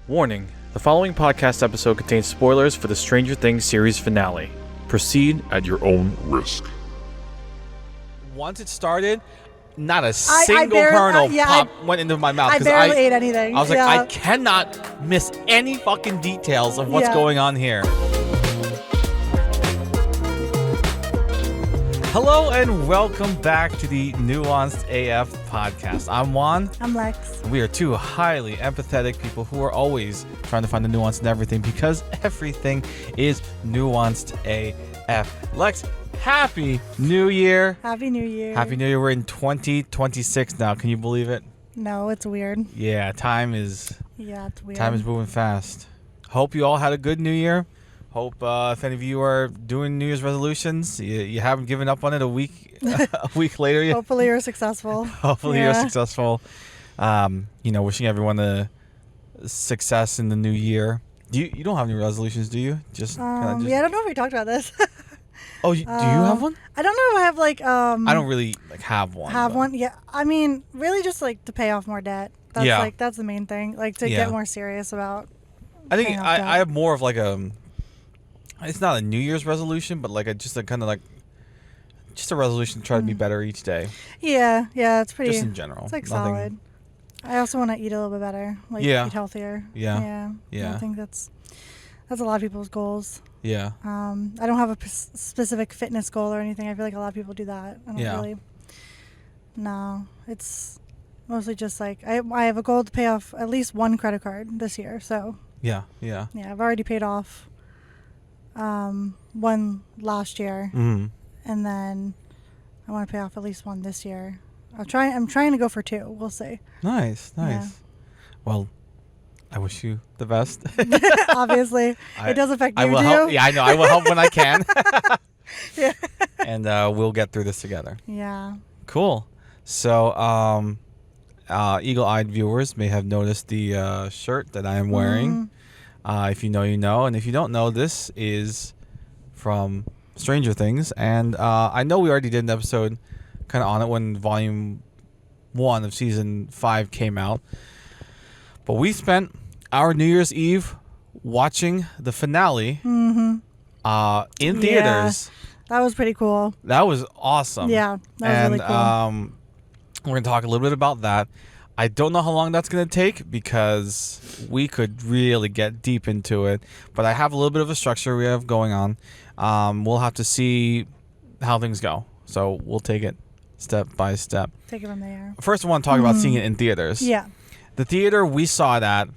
Warning, the following podcast episode contains spoilers for the Stranger Things series finale. Proceed at your own risk. Once it started, not a single kernel went into my mouth. I barely ate anything. I was like, I cannot miss any fucking details of what's going on here. Hello and welcome back to the Nuanced AF podcast. I'm Juan. I'm Lex. We are two highly empathetic people who are always trying to find the nuance in everything because everything is nuanced AF. Lex, Happy New Year. Happy New Year. Happy New Year. We're in 2026 now. Can you believe it? No, it's weird. Yeah, time is weird. Time is moving fast. Hope you all had a good New Year. Hope if any of you are doing New Year's resolutions, you haven't given up on it a week later yet. Hopefully you're successful. Hopefully you're successful. Wishing everyone a success in the new year. You don't have any resolutions, do you? I don't know if we talked about this. Do you have one? I don't know if I have I don't really have one. One? Yeah. I mean, really just to pay off more debt. That's that's the main thing. To get more serious about. I think I have more of it's not a New Year's resolution, but a resolution to try to be better each day. Yeah, it's pretty. Just in general, it's solid. I also want to eat a little bit better, eat healthier. Yeah. I think that's a lot of people's goals. Yeah. I don't have a specific fitness goal or anything. I feel like a lot of people do that. I don't really. No, it's mostly just I have a goal to pay off at least one credit card this year. So. Yeah. Yeah, I've already paid off. One last year, and then I want to pay off at least one this year. I'm trying to go for two. We'll see. Nice. Yeah. Well, I wish you the best. Obviously, it does affect you. I will help. Yeah, I know. I will help when I can. Yeah. And we'll get through this together. Yeah. Cool. So, eagle-eyed viewers may have noticed the shirt that I am wearing. If you know, you know. And if you don't know, this is from Stranger Things. And I know we already did an episode kind of on it when Volume 1 of Season 5 came out. But we spent our New Year's Eve watching the finale in theaters. That was pretty cool. That was awesome. Yeah, that was really cool. We're going to talk a little bit about that. I don't know how long that's going to take because we could really get deep into it. But I have a little bit of a structure we have going on. We'll have to see how things go. So we'll take it step by step. Take it from there. First, I want to talk about seeing it in theaters. Yeah. The theater we saw it at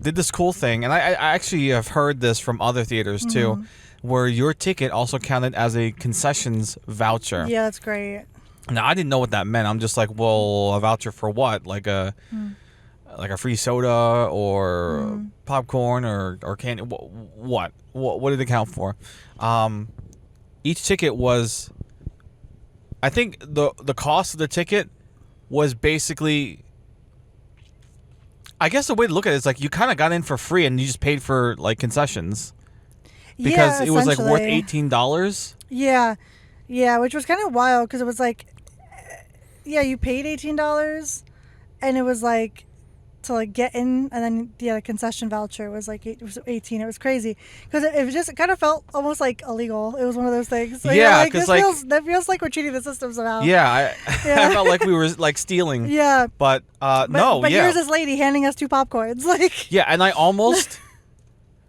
did this cool thing. And I actually have heard this from other theaters too, where your ticket also counted as a concessions voucher. Yeah, that's great. Now, I didn't know what that meant. I'm just like, well, a voucher for what? Like a free soda or popcorn or candy? What did it count for? Each ticket was, I think the cost of the ticket was basically, I guess the way to look at it is you kind of got in for free and you just paid for concessions. Because it was worth $18. Yeah. Yeah, which was kind of wild because it was you paid $18 and it was to get in, and then the concession voucher was it was $18. It was crazy because it kind of felt almost illegal. It was one of those things. So yeah, because that feels like we're cheating the system somehow. Yeah, I felt like we were stealing. Yeah, but no. But here's this lady handing us two popcorns. Yeah, and I almost.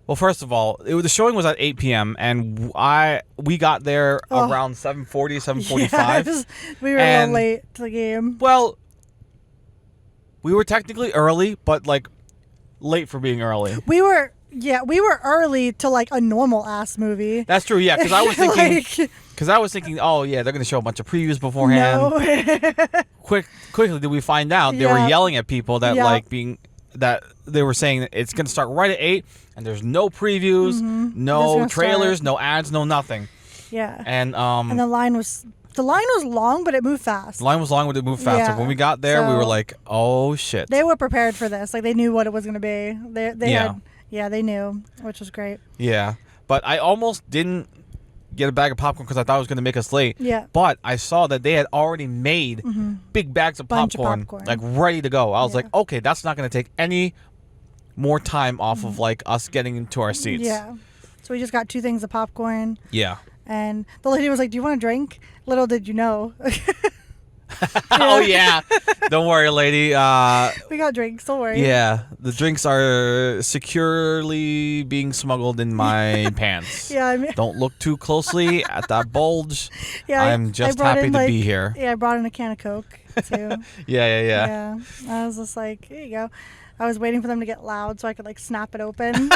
Well, first of all, the showing was at 8 p.m. and we got there around 7:40, 7:45. Yeah, we were a little late to the game. Well, we were technically early, but late for being early. We were early to a normal ass movie. That's true. Yeah, because I was thinking, oh yeah, they're gonna show a bunch of previews beforehand. No. Quickly did we find out they were yelling at people that that they were saying that it's going to start right at 8 and there's no previews, no trailers, no ads, no nothing. Yeah. And the line was long, but it moved fast. The line was long, but it moved fast. Yeah. When we got there, we were like, oh shit. They were prepared for this. They knew what it was going to be. They knew, which was great. Yeah. But I almost didn't get a bag of popcorn because I thought it was going to make us late. Yeah. But I saw that they had already made big bags of popcorn, ready to go. I was like, okay, that's not going to take any more time off of like us getting into our seats. Yeah. So we just got 2 things of popcorn. Yeah. And the lady was like, "Do you want a drink?" Little did you know. Oh yeah. Don't worry, lady. We got drinks. Don't worry. Yeah, the drinks are securely being smuggled in my pants. Yeah. I mean, Don't look too closely at that bulge. yeah. I'm just I brought happy in, to be here. Yeah, I brought in a can of Coke too. Yeah. Yeah. I was just like, here you go. I was waiting for them to get loud so I could like snap it open.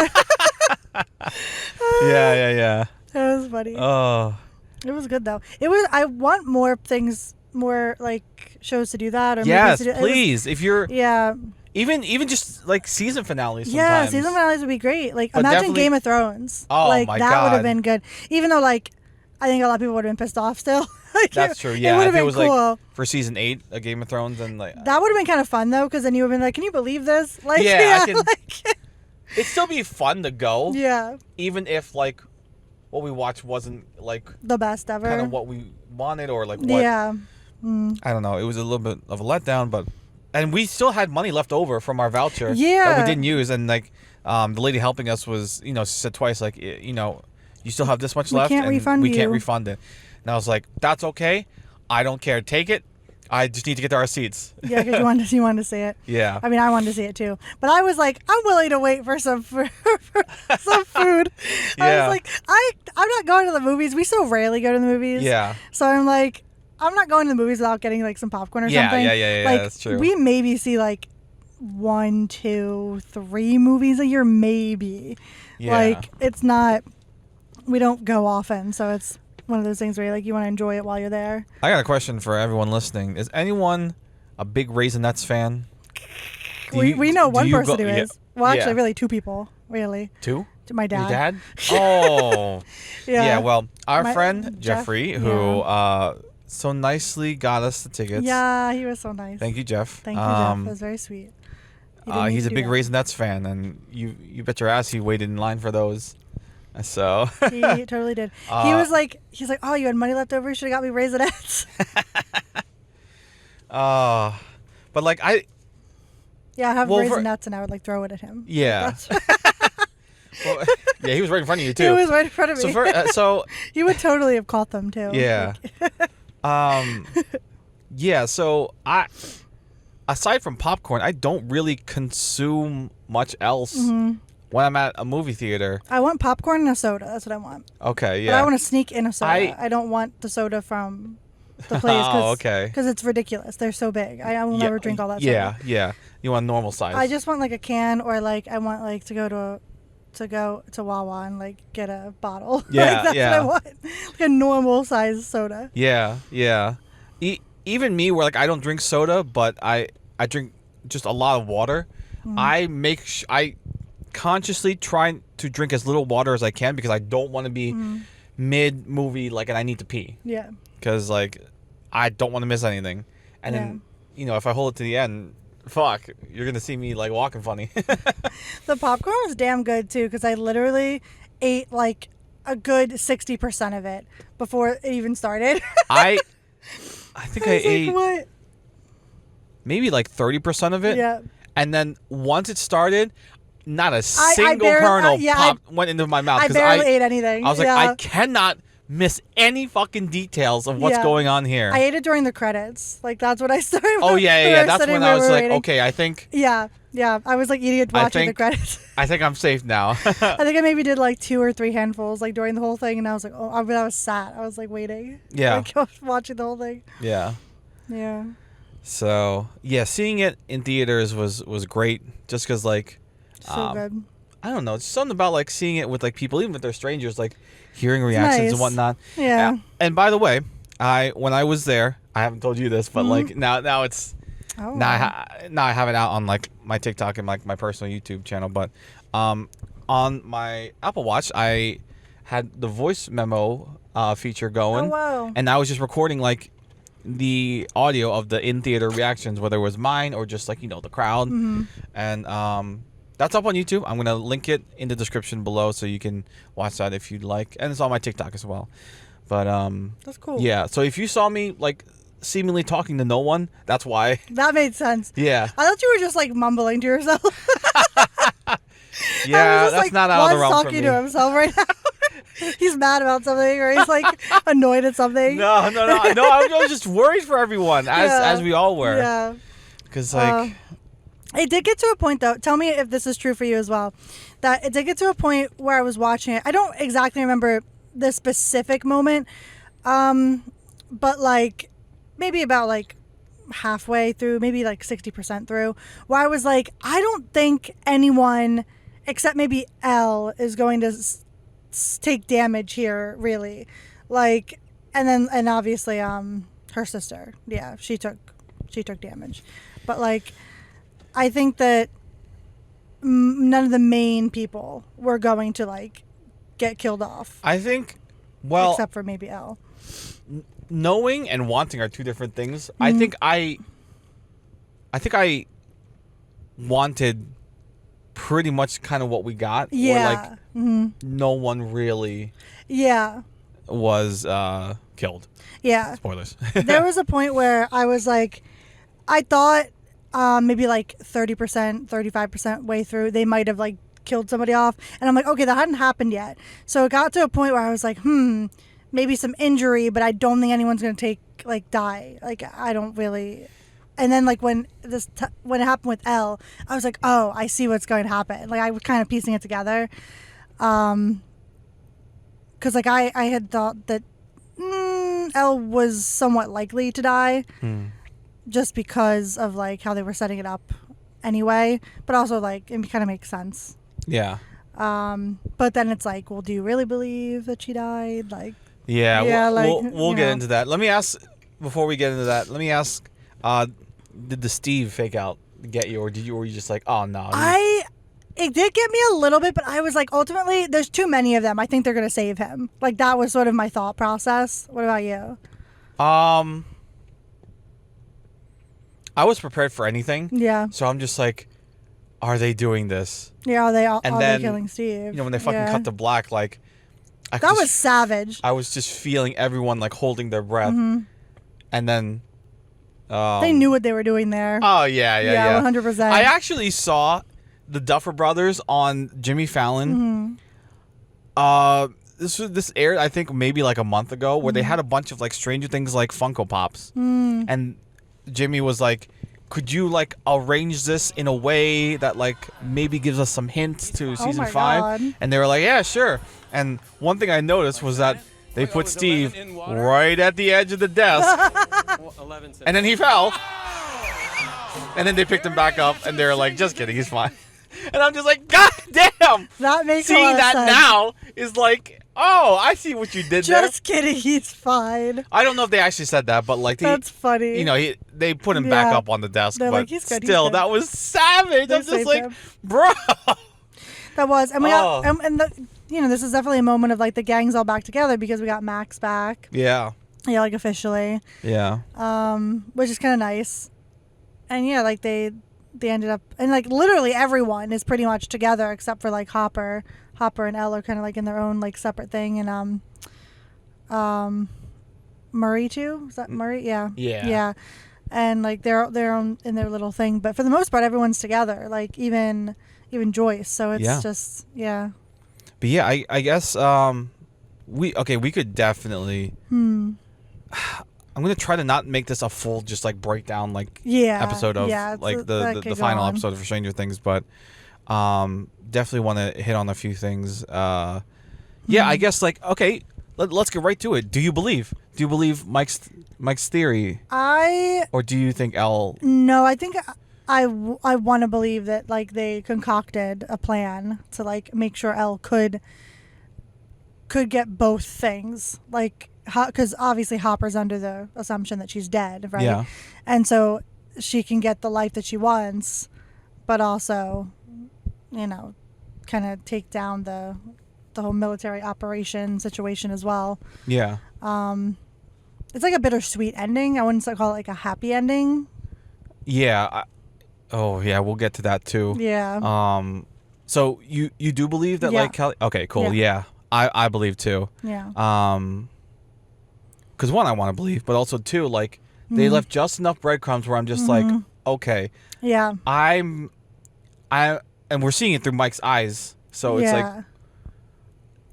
Yeah. That was funny. Oh. It was good though. It was. I want more things, more like shows to do that or Yes, movies to do. please. If you're Yeah. even just like season finales. Yeah, Sometimes. season finales would be great. Like But imagine definitely- Game of Thrones. Oh, like my that would God. have been good. Even though like I think a lot of people would have been pissed off still. Like, That's true. It Yeah, would if have it been was cool. like for season 8 of Game of Thrones, and like That would have been kind of fun though, because then you would have been like, "Can you believe this?" Like, Yeah, I can- like, it'd still be fun to go. yeah, Even if like what we watched wasn't like the best ever. kind of what we wanted or like what Yeah, I don't know. It was a little bit of a letdown, but and we still had money left over from our voucher that Yeah. we didn't use, and like the lady helping us was she said twice like you still have this much We left can't and refund we can't you. refund it. And I was like, that's okay. I don't care. Take it. I just need to get to our seats. yeah, because you wanted to see it. Yeah. I mean, I wanted to see it too, but I was like, I'm willing to wait for some for some food. I Yeah. was like, I'm not going to the movies. We so rarely go to the movies. Yeah. So I'm like, I'm not going to the movies without getting like some popcorn or Yeah, something. yeah, Like, that's true. We maybe see like 1, 2, 3 movies a year, maybe. Yeah. Like it's not. We don't go often, so it's one of those things where you want to enjoy it while you're there. I got a question for everyone listening. Is anyone a big Raisinets fan? We know one person who yeah. is. Well, actually, Yeah. really 2 people. Really, Two? my Your dad. dad? Oh. Yeah. Well, our My- friend Jeff, Jeffrey, who so nicely got us the tickets. Yeah, he was so nice. Thank you, Jeff. Thank you, Jeff. It was very sweet. He didn't need He's to a do big that. Raisinets fan, and you bet your ass he waited in line for those. So. He totally did. He's like, oh, you had money left over. You should have got me Raisinets. But like Yeah, I'd have Well, for- Raisinets and I would like throw it at him. yeah. Well, yeah, he was right in front of you too. He was right in front of me. So You would totally have caught them too. yeah. Yeah, so aside from popcorn, I don't really consume much else when I'm at a movie theater. I want popcorn and a soda. That's what I want. Okay, yeah. But I want to sneak in a soda. I- I don't want the soda from the place. Oh, okay. Because it's ridiculous. They're so big. I will never drink all that Yeah, soda. yeah. You want normal size. I just want like a can, or like I want like to go to Wawa and like get a bottle. Yeah, like, that's yeah. what I want. Like a normal size soda. Yeah, yeah. Even me, where like I don't drink soda, but I drink just a lot of water. I consciously try to drink as little water as I can because I don't want to be mid movie like and I need to pee Yeah. because like I don't want to miss anything. And then if I hold it to the end, fuck, you're gonna see me like walking funny. The popcorn was damn good too, because I literally ate like a good 60% of it before it even started. I think I was like, ate what? maybe like 30% of it. Yeah. And then once it started, not a single barely- kernel went into my mouth. I 'cause barely ate anything. I was like, yeah. I cannot miss any fucking details of what's Yeah. going on here. I ate it during the credits. Like that's what I started. Oh yeah, we yeah. were That's sitting when where I we was were like, waiting. okay, I think Yeah. I was like eating it, watching the think- credits. I think I'm safe now. I think I maybe did like 2 or 3 handfuls like during the whole thing, and I was like, oh, I was sat. I was like waiting. Yeah. Like, I was watching the whole thing. Yeah. Yeah. So yeah, seeing it in theaters was great. Just because like, So good. I don't know, it's something about like seeing it with like people, even if they're strangers, like hearing reactions and nice. whatnot. Yeah. And by the way, when I was there, I haven't told you this, but like now it's. Oh. Now I have it out on like my TikTok and like my personal YouTube channel, but on my Apple Watch I had the voice memo feature going, Oh, wow. and I was just recording like the audio of the in theater reactions, whether it was mine or just like the crowd, and that's up on YouTube. I'm gonna link it in the description below so you can watch that if you'd like, and it's on my TikTok as well. But That's cool. yeah. So if you saw me like seemingly talking to no one, that's why. That made sense. Yeah. I thought you were just like mumbling to yourself. Yeah, that's not out of the realm for talking me. to himself right now. He's mad about something, or he's like annoyed at something. No. I was just worried for everyone, as we all were. Yeah. Because like, It did get to a point, though. Tell me if this is true for you as well. That it did get to a point where I was watching it. I don't exactly remember the specific moment, but like maybe about like halfway through, maybe like 60% through, where I was like, I don't think anyone except maybe Elle is going to take damage here, really. Like, and obviously her sister, yeah, she took damage, but like I think that none of the main people were going to like get killed off, I think, well, except for maybe Elle. knowing and wanting are two different things. Mm-hmm. I think I wanted pretty much kind of what we got. Yeah. Or like no one really Yeah. was killed. Yeah. Spoilers. There was a point where I was like, I thought maybe like 30%, 35% way through, they might have like killed somebody off. And I'm like, okay, that hadn't happened yet. So it got to a point where I was like, maybe some injury, but I don't think anyone's going to die. Like, I don't really. And then like when it happened with Elle, I was like, oh, I see what's going to happen. Like I was kind of piecing it together. Because like I had thought that Elle was somewhat likely to die just because of like how they were setting it up anyway, but also like it kind of makes sense. Yeah. But then it's like, well, do you really believe that she died? Like, Yeah, like, we'll get into that. Let me ask, before we get into that, did the Steve fake out get you, or were you just like, oh no? It did get me a little bit, but I was like, ultimately, there's too many of them. I think they're going to save him. Like, that was sort of my thought process. What about you? I was prepared for anything. Yeah. So I'm just like, are they doing this? Yeah, are they then, killing Steve? You know, when they fucking cut to black, like, that was savage. I was just feeling everyone like holding their breath, and then they knew what they were doing there. Oh yeah, 100%. I actually saw the Duffer Brothers on Jimmy Fallon. This aired, I think, maybe like a month ago, where they had a bunch of like Stranger Things like Funko Pops, and Jimmy was like, could you like arrange this in a way that like maybe gives us some hints to season 5? God. And they were like, yeah, sure. And one thing I noticed was that they put Steve right at the edge of the desk, and then he fell. And then they picked him back up, and they're like, just kidding, he's fine. And I'm just like, God damn! That makes Seeing a lot of that sense. now is like, oh, I see what you did there. Just kidding, he's fine. I don't know if they actually said that, but like, That's funny. You know, they put him back Yeah. up on the desk, They're but like, he's good, he's still, good. that was savage. They I'm just saved like, him. bro. That was, and we Oh. got, and this is definitely a moment of like the gang's all back together because we got Max back. Yeah. Yeah, like officially. Yeah. Which is kind of nice. And yeah, like they ended up, and like literally everyone is pretty much together except for like Hopper and Elle are kind of like in their own like separate thing, and Murray too. Is that Murray? Yeah. Yeah. And like they're own in their little thing, but for the most part, everyone's together. Like even Joyce. So it's just But yeah, I guess we could definitely. I'm gonna try to not make this a full just like breakdown like episode of like the final episode of Stranger Things, but definitely want to hit on a few things. I guess like okay, let's get right to it. Do you believe Mike's theory? Or do you think Elle? No, I think I want to believe that like they concocted a plan to like make sure Elle could get both things, like because obviously Hopper's under the assumption that she's dead, right? Yeah. And so she can get the life that she wants, but also, you know, kind of take down the whole military operation situation as well. Yeah. It's like a bittersweet ending. I wouldn't call it like a happy ending. Yeah. We'll get to that too. Yeah. So you do believe that like Kelly? Okay, cool. Yeah. I believe too. Yeah. Because one, I want to believe, but also two, like they left just enough breadcrumbs where I'm just like, okay. Yeah. I'm and we're seeing it through Mike's eyes. So it's like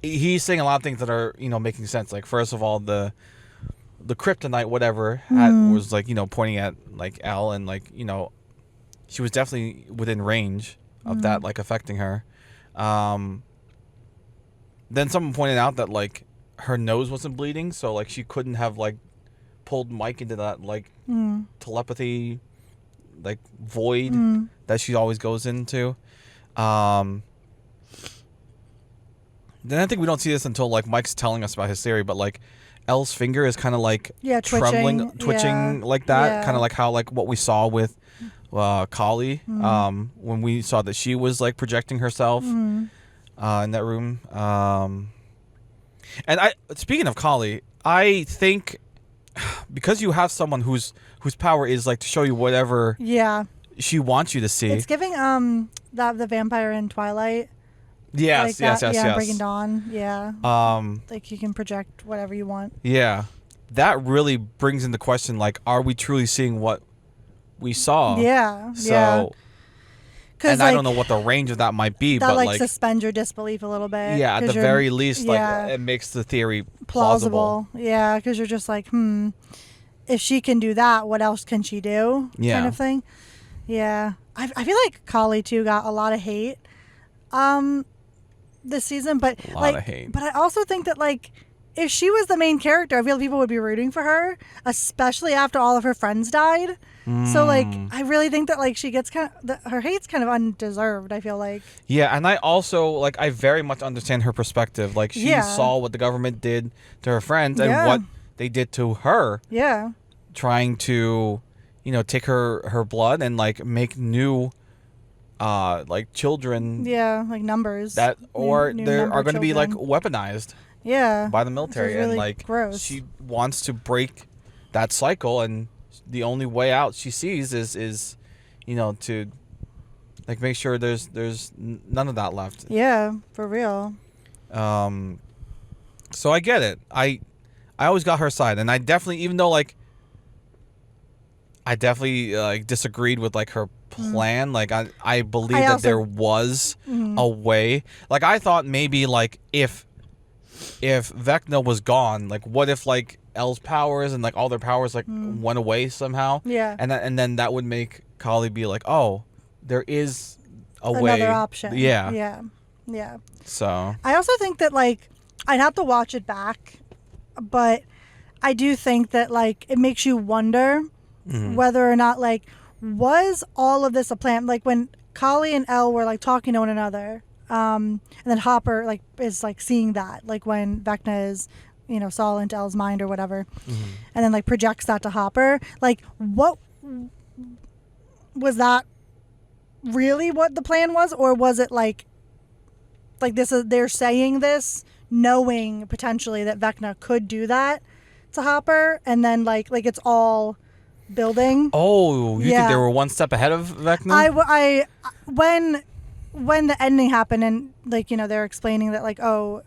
he's saying a lot of things that are, making sense. Like, first of all, the kryptonite, whatever, was like, pointing at like Elle, and like, she was definitely within range of that, like, affecting her. Then someone pointed out that like her nose wasn't bleeding, so like she couldn't have like pulled Mike into that like telepathy like void that she always goes into. Then I think we don't see this until like Mike's telling us about his theory, but like Elle's finger is kind of like trembling, twitching like that, kind of like how like what we saw with Kali when we saw that she was like projecting herself in that room. And speaking of Kali, I think because you have someone whose power is like to show you whatever she wants you to see. It's giving the vampire in Twilight. Yes, like yes. Breaking Dawn. Yeah. Like you can project whatever you want. Yeah. That really brings into question, like, are we truly seeing what we saw? Yeah. So, and I don't know what the range of that might be, that but like suspend your disbelief a little bit. Yeah, at the very least, like it makes the theory plausible. Yeah, because you're just like, if she can do that, what else can she do? Yeah. Kind of thing. Yeah. I feel like Kali too got a lot of hate. This season, but a lot of hate. But I also think that like if she was the main character, I feel people would be rooting for her, especially after all of her friends died. So like I really think that like she gets her hate's kind of undeserved, I feel like. Yeah, and I also like I very much understand her perspective. Like she saw what the government did to her friends and what they did to her. Yeah. Trying to, take her blood and like make new like children, like numbers that or new they are going to be like children. weaponized, by the military, really and like gross. she wants to break that cycle, and the only way out she sees is to like make sure there's none of that left. Yeah, for real. So I get it. I always got her side, and I definitely, even though like I definitely like disagreed with like her plan. Like I believe that there was a way. Like I thought maybe like if Vecna was gone, like what if like Elle's powers and like all their powers like went away somehow? Yeah. And then that would make Kali be like, oh, there is way. Another option. Yeah. Yeah. So I also think that like I'd have to watch it back, but I do think that like it makes you wonder whether or not like was all of this a plan? Like when Kali and Elle were like talking to one another, and then Hopper like is like seeing that, like when Vecna is, saw into Elle's mind or whatever, and then like projects that to Hopper. Like what was that really what the plan was, or was it like this is they're saying this knowing potentially that Vecna could do that to Hopper, and then like it's all building. Oh, you think they were one step ahead of Vecna? When the ending happened and like they're explaining that like Elle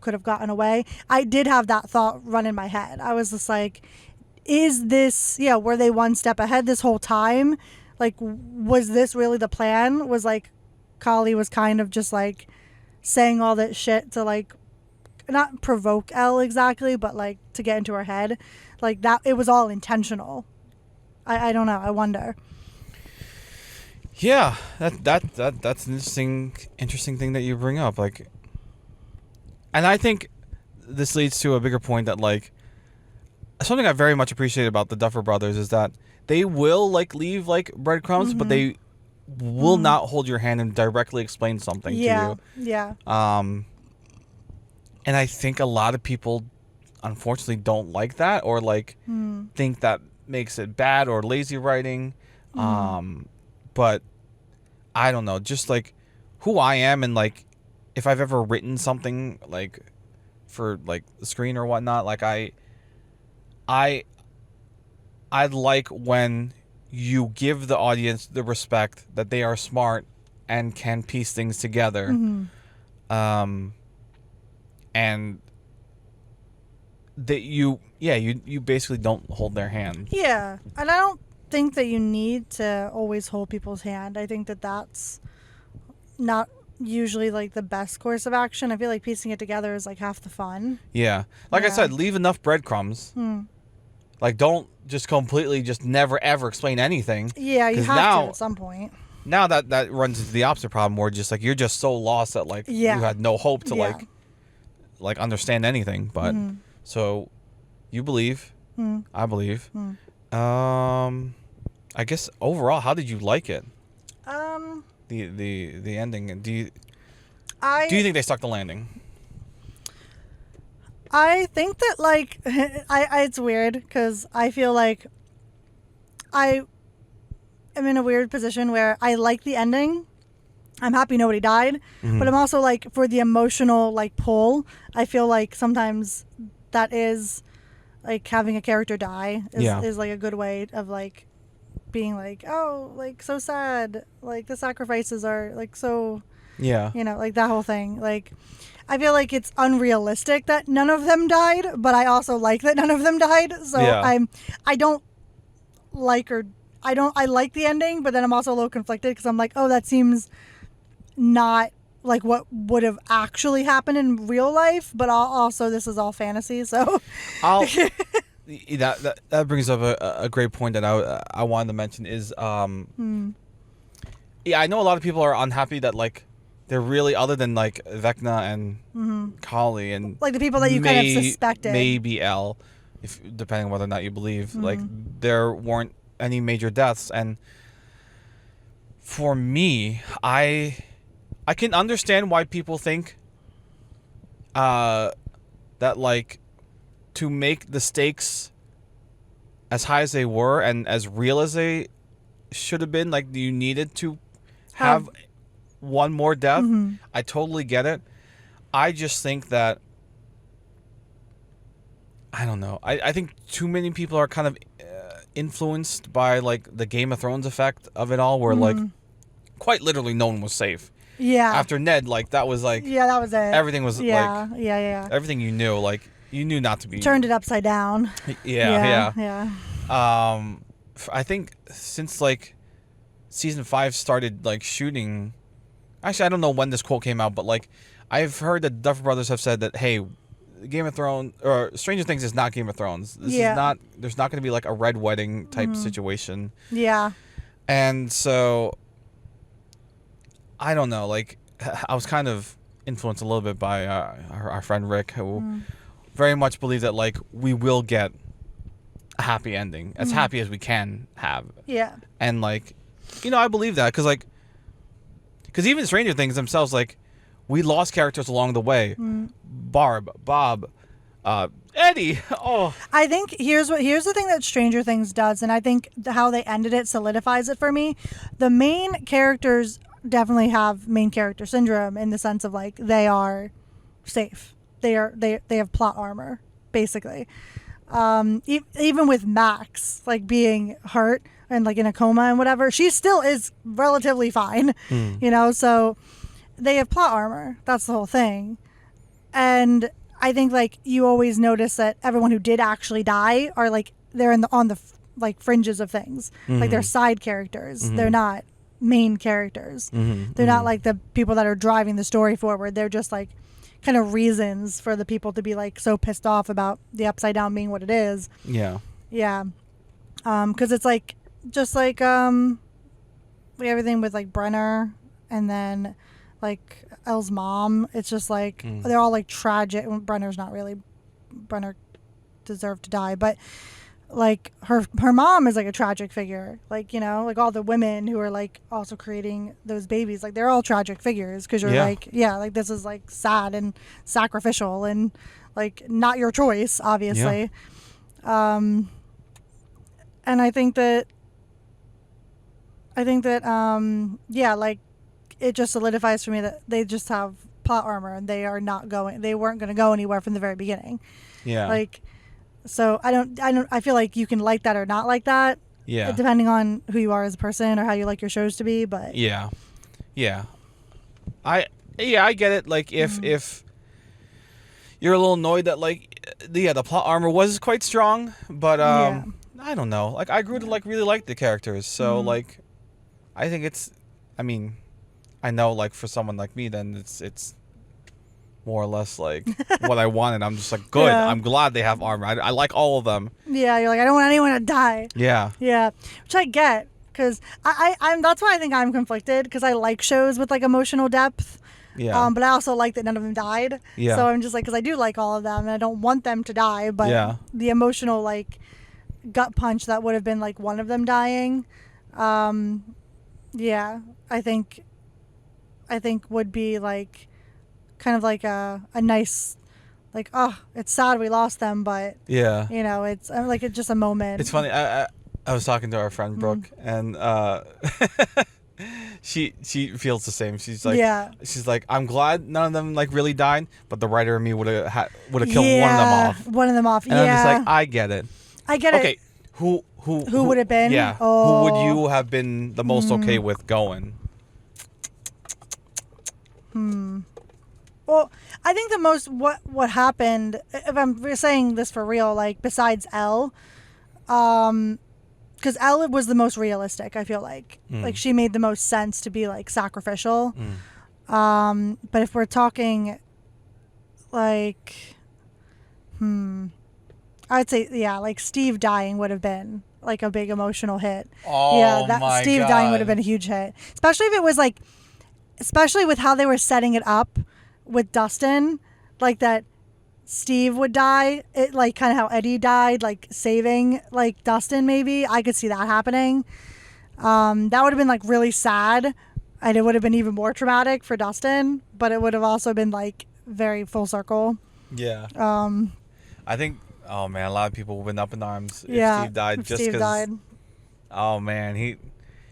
could have gotten away, I did have that thought run in my head. I was just like, is this were they one step ahead this whole time? Like was this really the plan? Was like Kali was kind of just like saying all that shit to like not provoke Elle exactly, but like to get into her head, like that it was all intentional. I don't know. I wonder. Yeah, that's an interesting thing that you bring up. Like, and I think this leads to a bigger point that like something I very much appreciate about the Duffer Brothers is that they will like leave like breadcrumbs, but they will not hold your hand and directly explain something to you. Yeah. And I think a lot of people unfortunately don't like that, or like think that makes it bad or lazy writing. But I don't know, just like who I am, and like if I've ever written something like for like the screen or whatnot, like I like when you give the audience the respect that they are smart and can piece things together. And that you basically don't hold their hand. Yeah, and I don't think that you need to always hold people's hand. I think that that's not usually like the best course of action. I feel like piecing it together is like half the fun. Yeah. Like I Yeah. said, leave enough breadcrumbs. Like, don't just completely just never ever explain anything. Yeah, you 'Cause have now, to at some point. Now that runs into the opposite problem where just like you're just so lost that like Yeah. you had no hope to Yeah. like understand anything. But so you believe, I believe. I guess overall, how did you like it? The ending. Do you think they stuck the landing? I think that like it's weird because I feel like I am in a weird position where I like the ending. I'm happy nobody died, but I'm also like for the emotional like pull. I feel like sometimes that is like having a character die is like a good way of like being like, oh, like so sad, like the sacrifices are like so, like that whole thing. Like I feel like it's unrealistic that none of them died, but I also like that none of them died. So I like the ending, but then I'm also a little conflicted because I'm like, oh, that seems not like what would have actually happened in real life, but also this is all fantasy, so that brings up a great point that I wanted to mention is I know a lot of people are unhappy that like they're really, other than like Vecna and Kali and like the people that you kind of suspected, maybe El, if depending on whether or not you believe, like there weren't any major deaths. And for me, I can understand why people think that like to make the stakes as high as they were and as real as they should have been, like you needed to have one more death. I totally get it. I just think that I don't know. I think too many people are kind of influenced by like the Game of Thrones effect of it all, where like quite literally no one was safe. Yeah. After Ned, like that was like that was it. Everything was yeah. Everything you knew, like you knew not to be turned it upside down. Yeah. I think since like season 5 started like shooting. Actually, I don't know when this quote came out, but like I've heard that Duffer Brothers have said that, hey, Game of Thrones or Stranger Things is not Game of Thrones. This is not. There's not going to be like a red wedding type situation. Yeah. And so I don't know. Like I was kind of influenced a little bit by our friend Rick, who very much believed that like we will get a happy ending, as happy as we can have. Yeah. And like, I believe that because even Stranger Things themselves, like, we lost characters along the way. Barb, Bob, Eddie. Oh, I think here's the thing that Stranger Things does, and I think how they ended it solidifies it for me. The main characters definitely have main character syndrome in the sense of like they are safe. They have plot armor basically. Even with Max like being hurt and like in a coma and whatever, she still is relatively fine. So they have plot armor. That's the whole thing. And I think like you always notice that everyone who did actually die are like they're on the like fringes of things. Like they're side characters. They're not main characters. They're not like the people that are driving the story forward. They're just like kind of reasons for the people to be like so pissed off about the Upside Down being what it is. Yeah. Because it's like just like everything with like Brenner and then like Elle's mom. It's just like they're all like tragic. Brenner's not really. Brenner deserved to die, but like her mom is like a tragic figure. Like like all the women who are like also creating those babies, like they're all tragic figures because you're like like this is like sad and sacrificial and like not your choice, obviously. And I think that like it just solidifies for me that they just have plot armor and they weren't going to go anywhere from the very beginning. Yeah. Like, so I feel like you can like that or not like that. Yeah. Depending on who you are as a person or how you like your shows to be, but yeah. I get it. Like if you're a little annoyed that like the plot armor was quite strong, but I don't know. Like I grew to like really like the characters, so like I think I know, like, for someone like me, then it's more or less like what I wanted. I'm just like, good. Yeah. I'm glad they have armor. I like all of them. Yeah, you're like, I don't want anyone to die. Yeah. Yeah, which I get, because I'm that's why I think I'm conflicted, because I like shows with like emotional depth. Yeah. But I also like that none of them died. Yeah. So I'm just like, because I do like all of them, and I don't want them to die. But Yeah. the emotional like gut punch that would have been like one of them dying, yeah, I think would be like kind of like a nice, like, oh, it's sad we lost them, but Yeah. you know, it's like it's just a moment. It's funny. I was talking to our friend Brooke, and she feels the same. She's like, Yeah. she's like, I'm glad none of them like really died, but the writer in me would have killed one of them off. One of them off. And yeah. I'm just like, I get it. I get Okay, it. who would it been? Yeah. Oh. Who would you have been the most okay with going? Well, I think the most what happened, if I'm saying this for real, like besides Elle, because Elle was the most realistic. I feel like she made the most sense to be like sacrificial. But if we're talking, like, I'd say like Steve dying would have been like a big emotional hit. Oh, yeah, that my Steve God. dying would have been a huge hit, especially if it was like, especially with how they were setting it up with Dustin, like that Steve would die, it like kind of how Eddie died, like saving like Dustin. Maybe I could see that happening. That would have been like really sad, and it would have been even more traumatic for Dustin, but it would have also been like very full circle. Yeah. I think. Oh man, a lot of people would have been up in arms if Steve died. If Just Steve because. died. Oh man,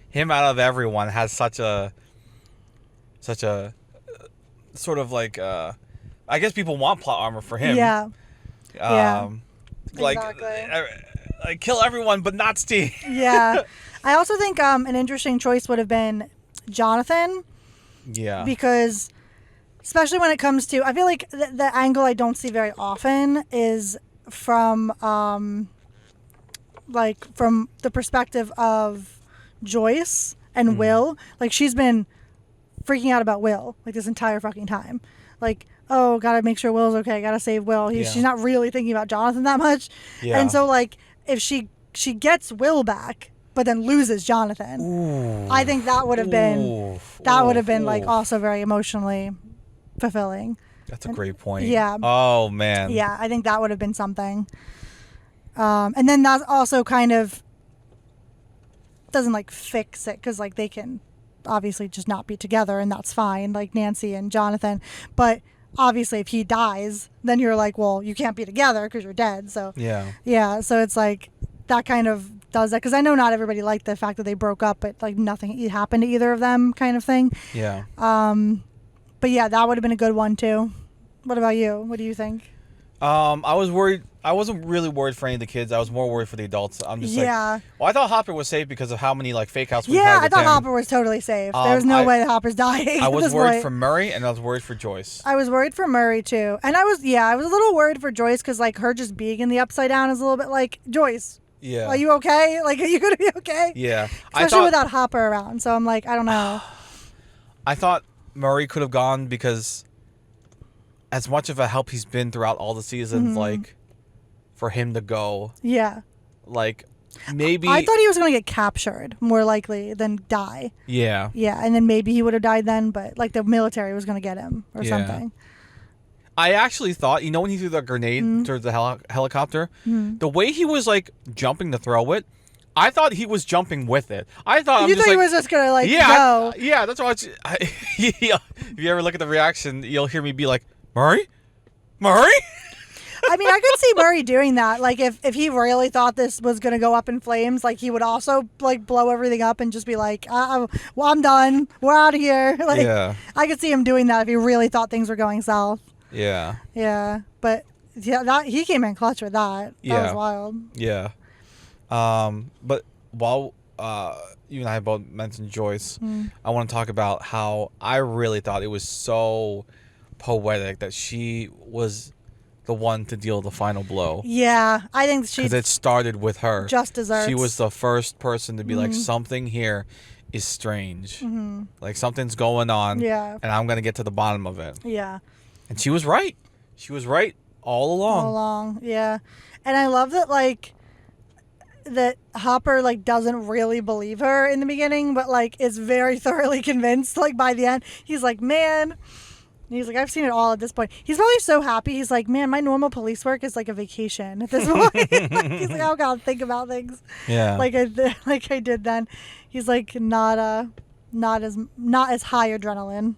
him out of everyone has such a sort of like I guess people want plot armor for him. Yeah. Like Exactly. like kill everyone but not Steve. Yeah. I also think an interesting choice would have been Jonathan, Yeah. because especially when it comes to, I feel like the angle I don't see very often is from like from the perspective of Joyce and Will. Like, she's been freaking out about Will like this entire fucking time. Like, oh, gotta make sure Will's okay, gotta save Will. She's not really thinking about Jonathan that much. Yeah. And so like if she gets Will back but then loses Jonathan, Ooh. I think that would have been like also very emotionally fulfilling. That's a great point. Yeah. Oh man. Yeah, I think that would have been something. And then that also kind of doesn't like fix it, because like they can obviously just not be together, and that's fine, like Nancy and Jonathan. But obviously if he dies, then you're like, well, you can't be together because you're dead. So Yeah. So it's like that kind of does that, because I know not everybody liked the fact that they broke up, but like nothing happened to either of them, kind of thing. Yeah. But yeah, that would have been a good one too. What about you? What do you think? I was worried. I wasn't really worried for any of the kids. I was more worried for the adults. I'm just like, well, I thought Hopper was safe because of how many like fake outs we had Yeah, I with thought him. Hopper was totally safe. There was no way that Hopper's dying. I at was this worried point. for Murray, and I was worried for Joyce. I was worried for Murray too, and I was a little worried for Joyce, because like her just being in the Upside Down is a little bit like, Joyce, Yeah. are you okay? Like, are you gonna be okay? Yeah. Especially without Hopper around. So I'm like, I don't know. I thought Murray could have gone, because as much of a help he's been throughout all the seasons, like, for him to go, Yeah. like, maybe. I thought he was gonna get captured more likely than die. Yeah. Yeah, and then maybe he would have died then, but like the military was gonna get him or something. I actually thought, when he threw the grenade towards the helicopter, the way he was like jumping to throw it, I thought he was jumping with it. I thought You thought he was just gonna like yeah, go. yeah, that's why. If you ever look at the reaction, you'll hear me be like, Murray. I mean, I could see Murray doing that. Like, if he really thought this was going to go up in flames, like, he would also, like, blow everything up and just be like, well, I'm done. We're out of here. Like, Yeah. I could see him doing that if he really thought things were going south. Yeah. Yeah. But, yeah, he came in clutch with that. That was wild. Yeah. But while you and I both mentioned Joyce, I want to talk about how I really thought it was so poetic that she was the one to deal the final blow. Yeah, I think she because it started with her. just deserves. She was the first person to be like, something here is strange. Like something's going on. Yeah. And I'm gonna get to the bottom of it. Yeah. And she was right. She was right all along. All along. Yeah. And I love that that Hopper doesn't really believe her in the beginning, but is very thoroughly convinced by the end. He's like, man. He's like, I've seen it all at this point. He's probably so happy. He's like, man, my normal police work is like a vacation at this point. He's like, oh God, think about things. Yeah. Like I did then. He's like not as high adrenaline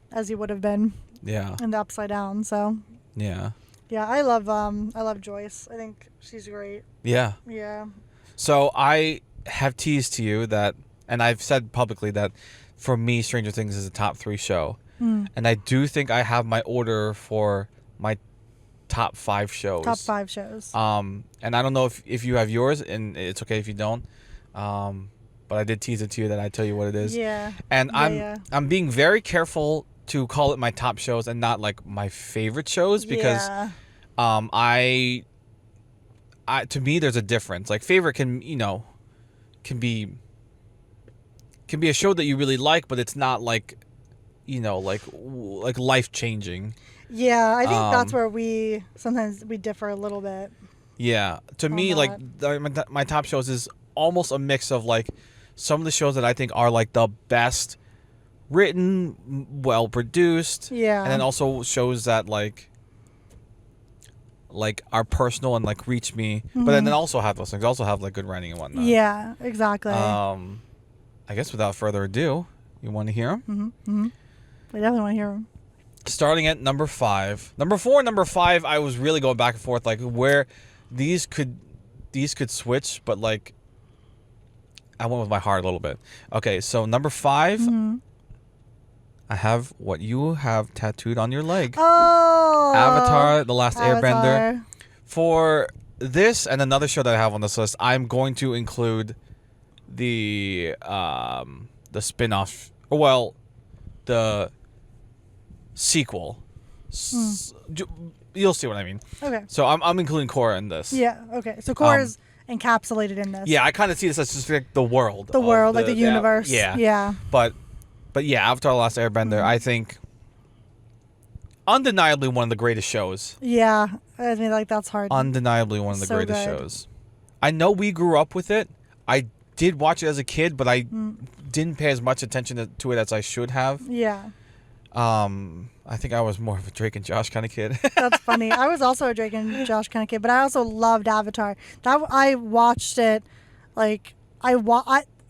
as he would have been. Yeah. In the Upside Down. So. Yeah. Yeah, I love Joyce. I think she's great. Yeah. Yeah. So I have teased to you that, and I've said publicly that for me, Stranger Things is a top 3 show. And I do think I have my order for my top 5 shows. Top 5 shows. And I don't know if you have yours, and it's okay if you don't. But I did tease it to you that I tell you what it is. Yeah. And I'm being very careful to call it my top shows and not my favorite shows because I to me there's a difference. Favorite can be a show that you really like, but it's not like life changing. Yeah, I think that's where we differ a little bit. Yeah, to me, my top shows is almost a mix of some of the shows that I think are the best written, well produced. Yeah, and then also shows that are personal and reach me, but then also have those things. Also have good writing and whatnot. Yeah, exactly. I guess without further ado, you want to hear them? I definitely want to hear them. Starting at number 5, number 4, and number 5. I was really going back and forth where these could switch, but I went with my heart a little bit. Okay, so number 5, I have what you have tattooed on your leg. Oh, Avatar: The Last Avatar. Airbender. For this and another show that I have on this list, I'm going to include the spin-off. Well, the sequel. You'll see what I mean. Okay. So I'm including Korra in this. Yeah. Okay. So Korra's encapsulated in this. Yeah, I kind of see this as just the world. The world, the universe. Yeah. Yeah. But yeah, Avatar: The Last Airbender, I think, undeniably one of the greatest shows. Yeah. I mean, that's hard. Undeniably one of the So greatest good. shows. I know we grew up with it. I did watch it as a kid, but I didn't pay as much attention to it as I should have. Yeah. I think I was more of a Drake and Josh kind of kid. That's funny. I was also a Drake and Josh kind of kid, but I also loved Avatar. I watched it,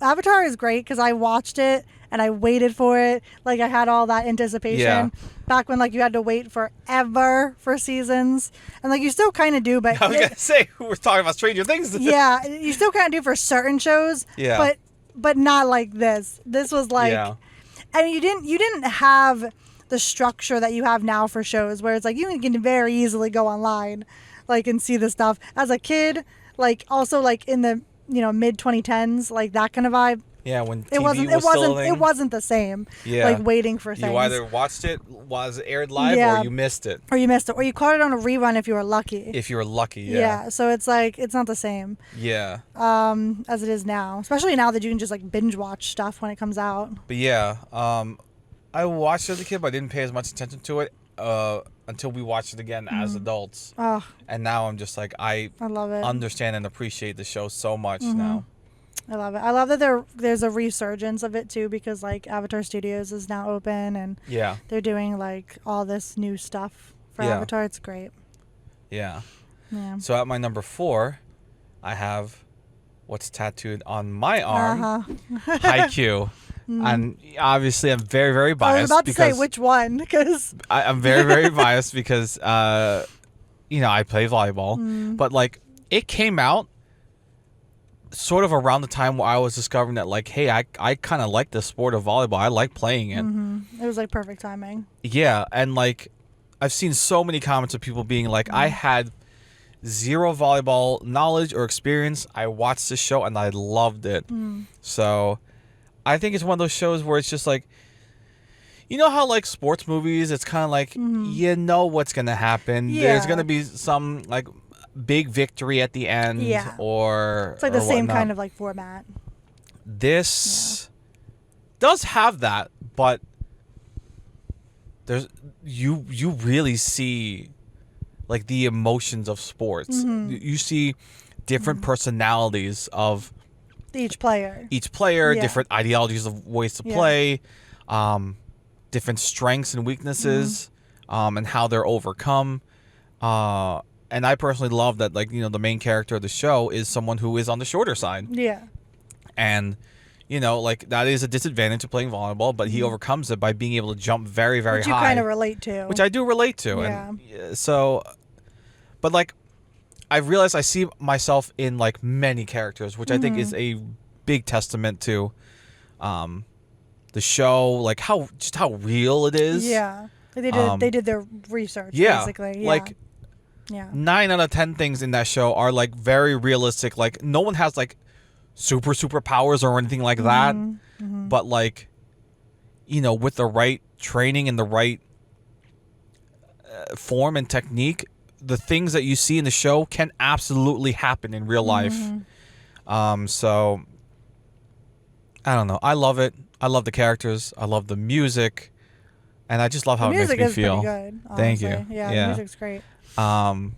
Avatar is great because I watched it and I waited for it. I had all that anticipation back when you had to wait forever for seasons, and you still kind of do. But I was gonna say we're talking about Stranger Things. Yeah, you still kind of do for certain shows. Yeah. But not like this. This was and you didn't have the structure that you have now for shows where it's you can very easily go online and see this stuff. As a kid, also in the mid 2010s, that kind of vibe. Yeah, when TV It was wasn't the same. Yeah. Waiting for things. You either watched it while it aired live or you missed it. Or you missed it. Or you caught it on a rerun if you were lucky. If you were lucky, Yeah, so it's it's not the same. Yeah. As it is now. Especially now that you can just binge watch stuff when it comes out. But yeah, I watched it as a kid, but I didn't pay as much attention to it until we watched it again as adults. Oh, and now I'm just I love it. Understand and appreciate the show so much now. I love it. I love that there's a resurgence of it too, because Avatar Studios is now open and they're doing all this new stuff for Avatar. It's great. Yeah. Yeah. So at my number 4, I have what's tattooed on my arm. Haikyuu. And obviously I'm very, very biased. I was about to say which one, because I'm very, very biased because I play volleyball, but it came out sort of around the time where I was discovering that hey, I kind of like the sport of volleyball. I like playing it. It was perfect timing. Yeah, and I've seen so many comments of people being I had zero volleyball knowledge or experience. I watched this show and I loved it. So I think it's one of those shows where it's just you know how sports movies, it's kind of you know what's gonna happen. Yeah. There's gonna be some big victory at the end. Yeah. Or It's the or same whatnot. kind of format. This does have that, but there's you really see like the emotions of sports. You see different personalities of Each player. Yeah. different ideologies of ways to play, different strengths and weaknesses, and how they're overcome. And I personally love that, like, the main character of the show is someone who is on the shorter side. Yeah. And, like, that is a disadvantage to playing volleyball, but he overcomes it by being able to jump very, very Which high. you kind of relate to. Which I do relate to. Yeah. And so, but, like, I realize I see myself in, like, many characters, which I think is a big testament to the show, like, how real it is. Yeah. They did their research, basically. Yeah. Like, 9 out of 10 things in that show are, like, very realistic. Like, no one has, like, super powers or anything like that. But, like, with the right training and the right form and technique, the things that you see in the show can absolutely happen in real life. So, I don't know. I love it. I love the characters. I love the music. And I just love how it makes me feel. The music is pretty good, Thank you. honestly. Yeah, the music's great. So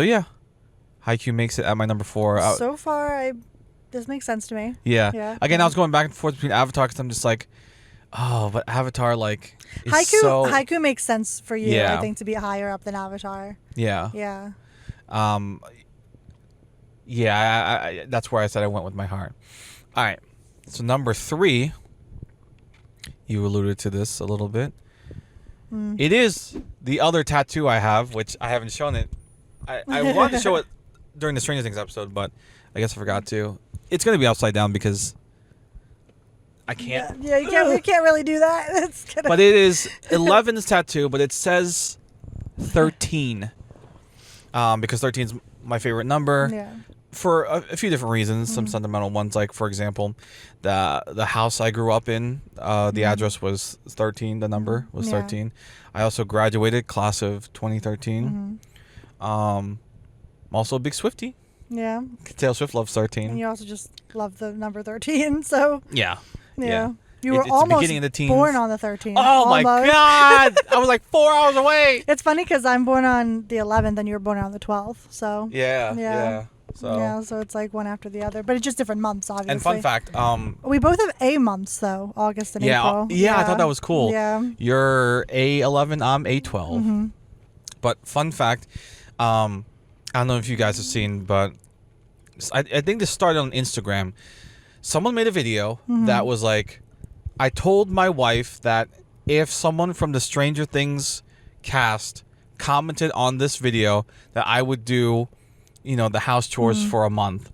yeah, Haikyuu makes it at my number 4. So far, this makes sense to me. Yeah. Again, I was going back and forth between Avatar because I'm just like, oh, but Avatar, like, is Haikyuu makes sense for you, Yeah. I think, to be higher up than Avatar. Yeah. Yeah. I that's where I said I went with my heart. All right. So number 3, you alluded to this a little bit. It is the other tattoo I have, which I haven't shown it. I wanted to show it during the Stranger Things episode, but I guess I forgot to. It's going to be upside down because I can't. Yeah, you can't really do that. It's gonna... But it is 11's tattoo, but it says 13. Because 13 is my favorite number. Yeah. For a few different reasons, some sentimental ones, like, for example, the house I grew up in, the address was 13, the number was 13. I also graduated class of 2013. I'm also a big Swiftie. Yeah. Taylor Swift loves 13. And you also just love the number 13, so... Yeah. You were It's the almost beginning of the teens. born on the 13th. Oh, my God! I was like 4 hours away! It's funny because I'm born on the 11th and you were born on the 12th, so... Yeah. So it's like one after the other, but it's just different months, obviously. And fun fact, we both have A months though, August and April. Yeah, I thought that was cool. Yeah. You're A11, I'm A12. But fun fact, I don't know if you guys have seen, but I think this started on Instagram. Someone made a video that was like, I told my wife that if someone from the Stranger Things cast commented on this video, that I would do, the house chores for a month.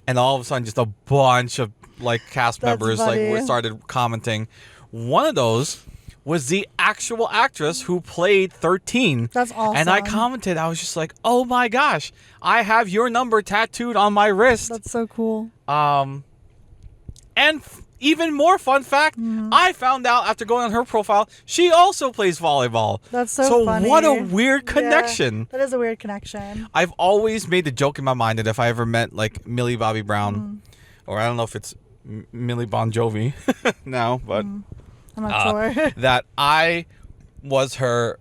And all of a sudden, just a bunch of, like, cast members started commenting. One of those was the actual actress who played 13. That's awesome. And I commented, I was just like, oh my gosh, I have your number tattooed on my wrist. That's so cool. And even more fun fact, I found out after going on her profile, she also plays volleyball. That's so funny. What a weird connection. Yeah, that is a weird connection. I've always made the joke in my mind that if I ever met, like, Millie Bobby Brown, or I don't know if it's Millie Bon Jovi now, but I'm not sure. that I was her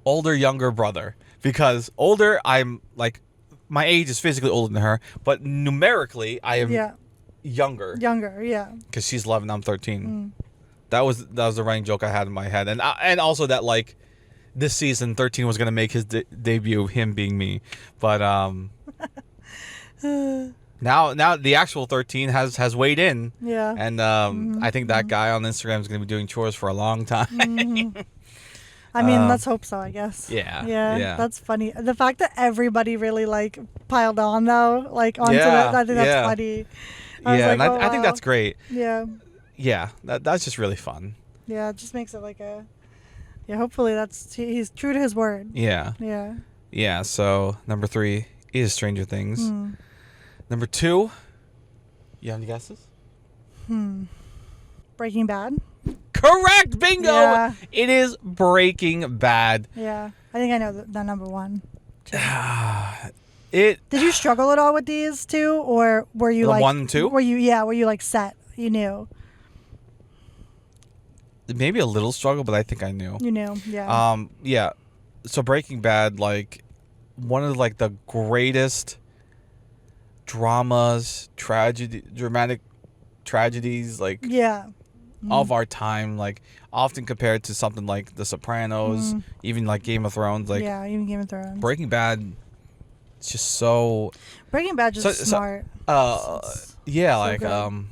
younger brother. Because older, I'm, like, my age is physically older than her, but numerically, I am younger. Yeah. Because she's 11, I'm 13. That was the running joke I had in my head. And also that, like, this season, 13 was going to make his debut, him being me. But now the actual 13 has weighed in. Yeah. And I think that guy on Instagram is going to be doing chores for a long time. I mean, let's hope so, I guess. Yeah. That's funny. The fact that everybody really, like, piled on, though, like, onto that, I think that's funny. I think that's great. Yeah. Yeah, that's just really fun. Yeah, it just makes it like a... Yeah, hopefully he's true to his word. Yeah. Yeah. Yeah, so number 3 is Stranger Things. Number 2, you have any guesses? Breaking Bad? Correct! Bingo! Yeah. It is Breaking Bad. Yeah. I think I know the number 1. Did you struggle at all with these two, or were you the like 1 and 2? Were you like set? You knew. Maybe a little struggle, but I think I knew. You knew, yeah. Yeah. So Breaking Bad, like, one of like the greatest dramatic tragedies, like, yeah. of our time, like, often compared to something like The Sopranos, even like Game of Thrones, like, yeah, even Game of Thrones. Breaking Bad, it's just so. Breaking Bad just smart. Yeah, so like, good.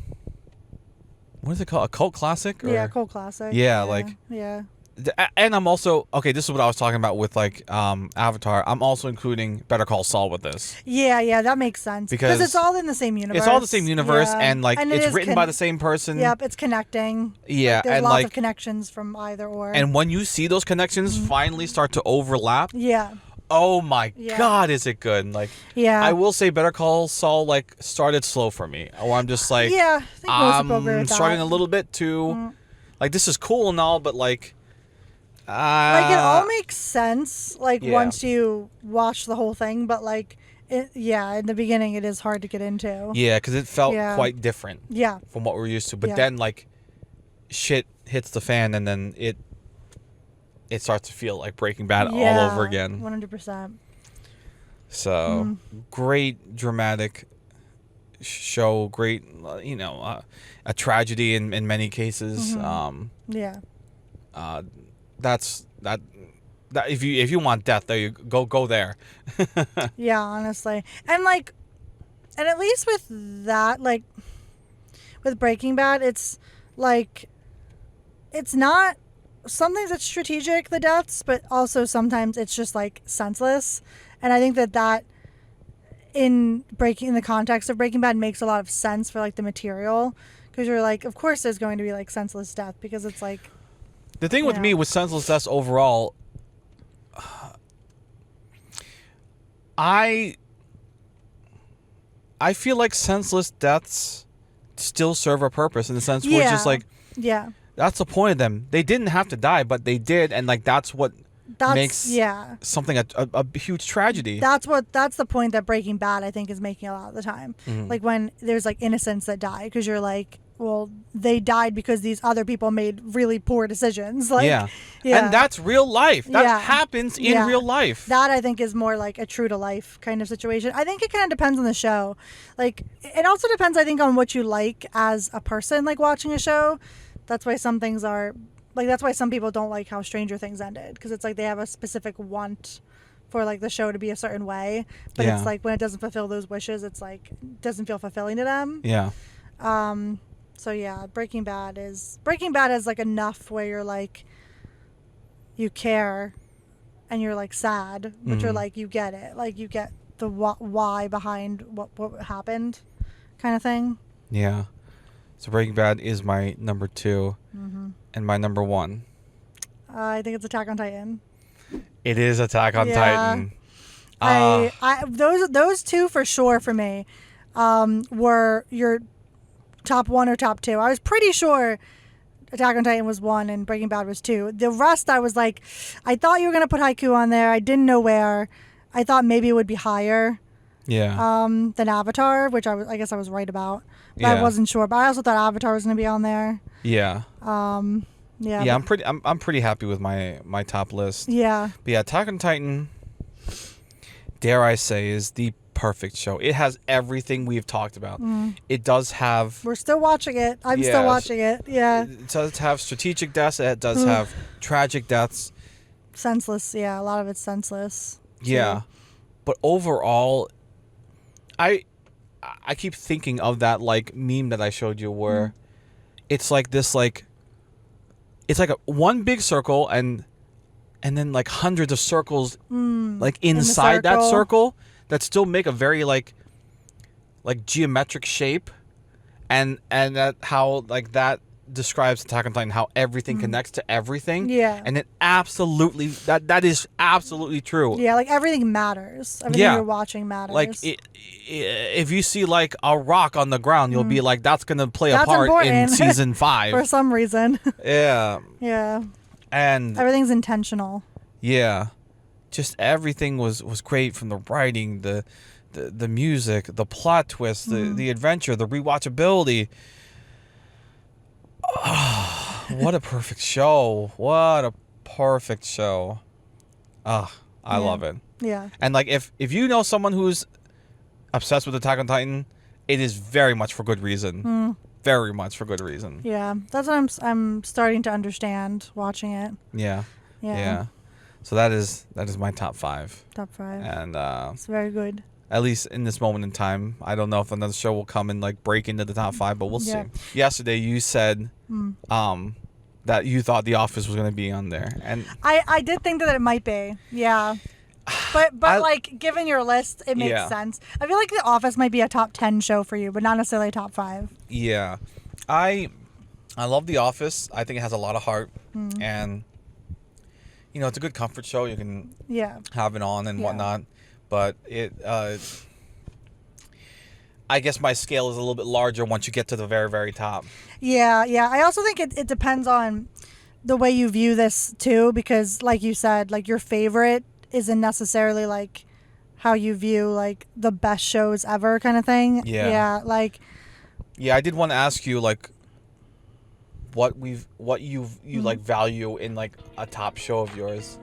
what is it called? A cult classic? Or? Yeah, cult classic. Yeah, like. Yeah. And I'm also okay. This is what I was talking about with like Avatar. I'm also including Better Call Saul with this. Yeah, that makes sense because it's all in the same universe. It's all the same universe, yeah. and like and it's written by the same person. Yep, it's connecting. Yeah, like, there's and lots like of connections from either or. And when you see those connections finally start to overlap, yeah. Oh my God, is it good? Like, yeah, I will say Better Call Saul like started slow for me. Or I'm just like, yeah, I think most people agree I'm with struggling that. a little bit to, like, this is cool and all, but like. Like it all makes sense like yeah. once you watch the whole thing, but like in the beginning it is hard to get into. Yeah, because it felt quite different. Yeah. From what we're used to, but then like shit hits the fan and then it starts to feel like Breaking Bad all over again. 100%. So great dramatic show, great a tragedy in many cases. That's that if you want death, there you go there. Yeah, honestly. And at least with that, like with Breaking Bad, it's like it's not sometimes it's strategic, the deaths, but also sometimes it's just like senseless. And I think that in the context of Breaking Bad makes a lot of sense for like the material, because you're like, of course there's going to be like senseless death, because it's like the thing with me with senseless deaths overall, I feel like senseless deaths still serve a purpose in the sense where it's just like, that's the point of them. They didn't have to die, but they did, and like that's what makes something a huge tragedy. That's the point that Breaking Bad I think is making a lot of the time. Like when there's like innocents that die, because you're like, well, they died because these other people made really poor decisions. Like, and that's real life. That happens in real life. That I think is more like a true to life kind of situation. I think it kind of depends on the show. Like it also depends, I think, on what you like as a person, like watching a show. That's why some things are like, that's why some people don't like how Stranger Things ended, because it's like they have a specific want for like the show to be a certain way, but it's like when it doesn't fulfill those wishes, it's like doesn't feel fulfilling to them. So yeah, Breaking Bad is like enough where you're like, you care and you're like sad, but you're like, you get it, like you get the why behind what happened kind of thing. Yeah. So Breaking Bad is my number 2 and my number 1. I think it's Attack on Titan. It is Attack on Titan. Those two for sure for me were your top 1 or top 2. I was pretty sure Attack on Titan was 1 and Breaking Bad was 2. The rest I was like, I thought you were going to put Haiku on there. I didn't know where. I thought maybe it would be higher. Than Avatar, which I guess I was right about. But I wasn't sure. But I also thought Avatar was going to be on there. I'm pretty happy with my top list. Yeah. But yeah, Attack on Titan, dare I say, is the perfect show. It has everything we've talked about. It does have. We're still watching it. I'm still watching it. Yeah. It does have strategic deaths. It does have tragic deaths. Senseless. Yeah, a lot of it's senseless. Yeah, but overall, I keep thinking of that like meme that I showed you where it's like this like it's like one big circle and then like hundreds of circles like inside that circle that still make a very like geometric shape, and that how like that describes Attack on Titan, how everything connects to everything. And it absolutely that is absolutely true. Yeah, like everything matters. Everything you're watching matters. Like if you see like a rock on the ground, you'll be like, that's gonna play a part important. in season 5 for some reason. Yeah. And everything's intentional. Just everything was great, from the writing, the music, the plot twist, the adventure, the rewatchability. What a perfect show. What a perfect show. I love it. Yeah. And like if you know someone who's obsessed with Attack on Titan, it is very much for good reason. Very much for good reason. Yeah. That's what I'm starting to understand watching it. Yeah. Yeah. So that is my top 5. Top 5. And it's very good. at least in this moment in time, I don't know if another show will come and like break into the top 5, but we'll see. Yesterday you said that you thought The Office was going to be on there, and I did think that it might be. Yeah. But like given your list, it makes sense. I feel like The Office might be a top 10 show for you, but not necessarily a top 5. Yeah. I love The Office. I think it has a lot of heart, and you know, it's a good comfort show. You can have it on and whatnot, but it I guess my scale is a little bit larger once you get to the very, very top. Yeah. I also think it depends on the way you view this too, because like you said, like your favorite isn't necessarily like how you view like the best shows ever kind of thing. Yeah, I did want to ask you like what you like value in like a top show of yours.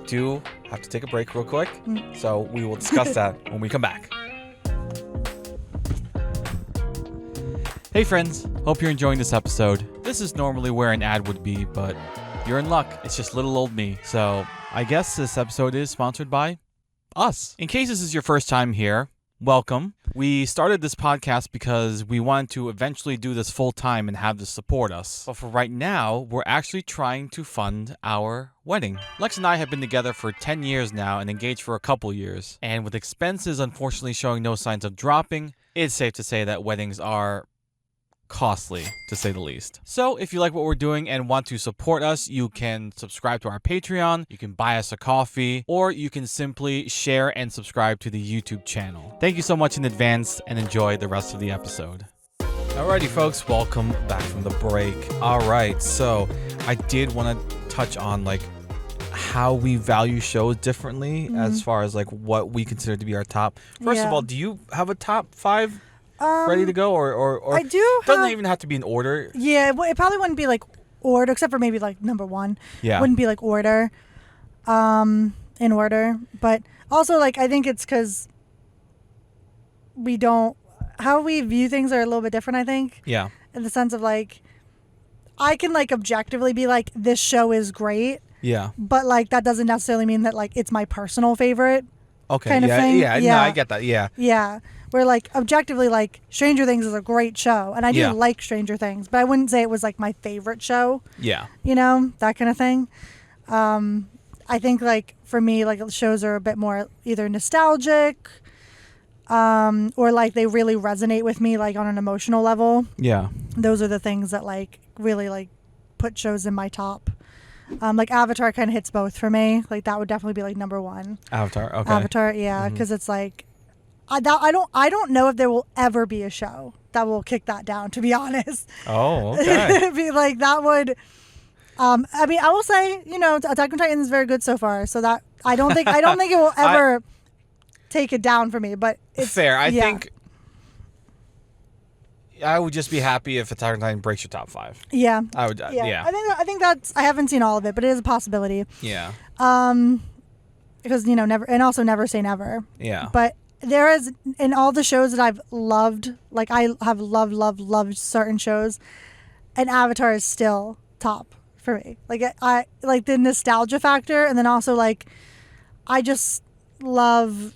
Do have to take a break real quick, so we will discuss that when we come back. Hey friends, hope you're enjoying this episode. This is normally where an ad would be, but you're in luck. It's just little old me. So I guess this episode is sponsored by us. In case this is your first time here, welcome. We started this podcast because we wanted to eventually do this full time and have this support us. But for right now, we're actually trying to fund our wedding. Lex and I have been together for 10 years now and engaged for a couple years. And with expenses unfortunately showing no signs of dropping, it's safe to say that weddings are costly, to say the least. So if you like what we're doing and want to support us, you can subscribe to our Patreon, you can buy us a coffee, or you can simply share and subscribe to the YouTube channel. Thank you so much in advance and enjoy the rest of the episode. Alrighty folks, welcome back from the break. Alright, so I did want to touch on like how we value shows differently as far as like what we consider to be our top. First of all, do you have a top 5 ready to go, or I do. Doesn't even have to be in order. Yeah, well, it probably wouldn't be like order, except for maybe like number 1. Yeah, wouldn't be like order, in order. But also, like I think it's because how we view things are a little bit different. I think. Yeah. In the sense of like, I can like objectively be like, this show is great. Yeah. But like that doesn't necessarily mean that like it's my personal favorite. Okay. Kind of thing. Yeah. No, I get that. Yeah. Yeah. Where like objectively, like Stranger Things is a great show, and I do like Stranger Things, but I wouldn't say it was like my favorite show. Yeah. You know, that kind of thing. I think like for me, like shows are a bit more either nostalgic, or like they really resonate with me like on an emotional level. Yeah. Those are the things that like really like put shows in my top. Like Avatar kind of hits both for me. Like that would definitely be like number 1. Avatar. Okay. Avatar, yeah, because it's like. I don't know if there will ever be a show that will kick that down, to be honest. Oh, okay. Be like that would. I mean, I will say, you know, Attack on Titan is very good so far. So that I don't think it will ever take it down for me. But it's fair. I think I would just be happy if Attack on Titan breaks your top 5. Yeah. I would. Yeah. I think that's. I haven't seen all of it, but it is a possibility. Yeah. Because you know, never say never. Yeah. But. There is, in all the shows that I've loved, like I have loved certain shows, and Avatar is still top for me. Like I like the nostalgia factor, and then also like I just love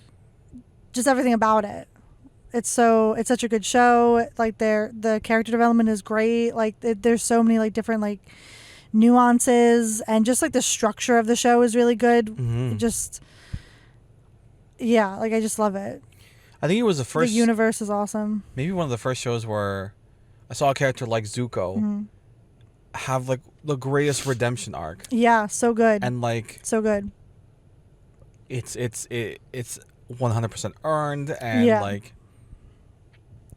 just everything about it. It's such a good show. Like the character development is great. Like there's so many like different like nuances, and just like the structure of the show is really good. Yeah, like I just love it. I think it was the first. The universe is awesome. Maybe one of the first shows where I saw a character like Zuko have like the greatest redemption arc. Yeah, so good. And like so good. It's 100% earned, and like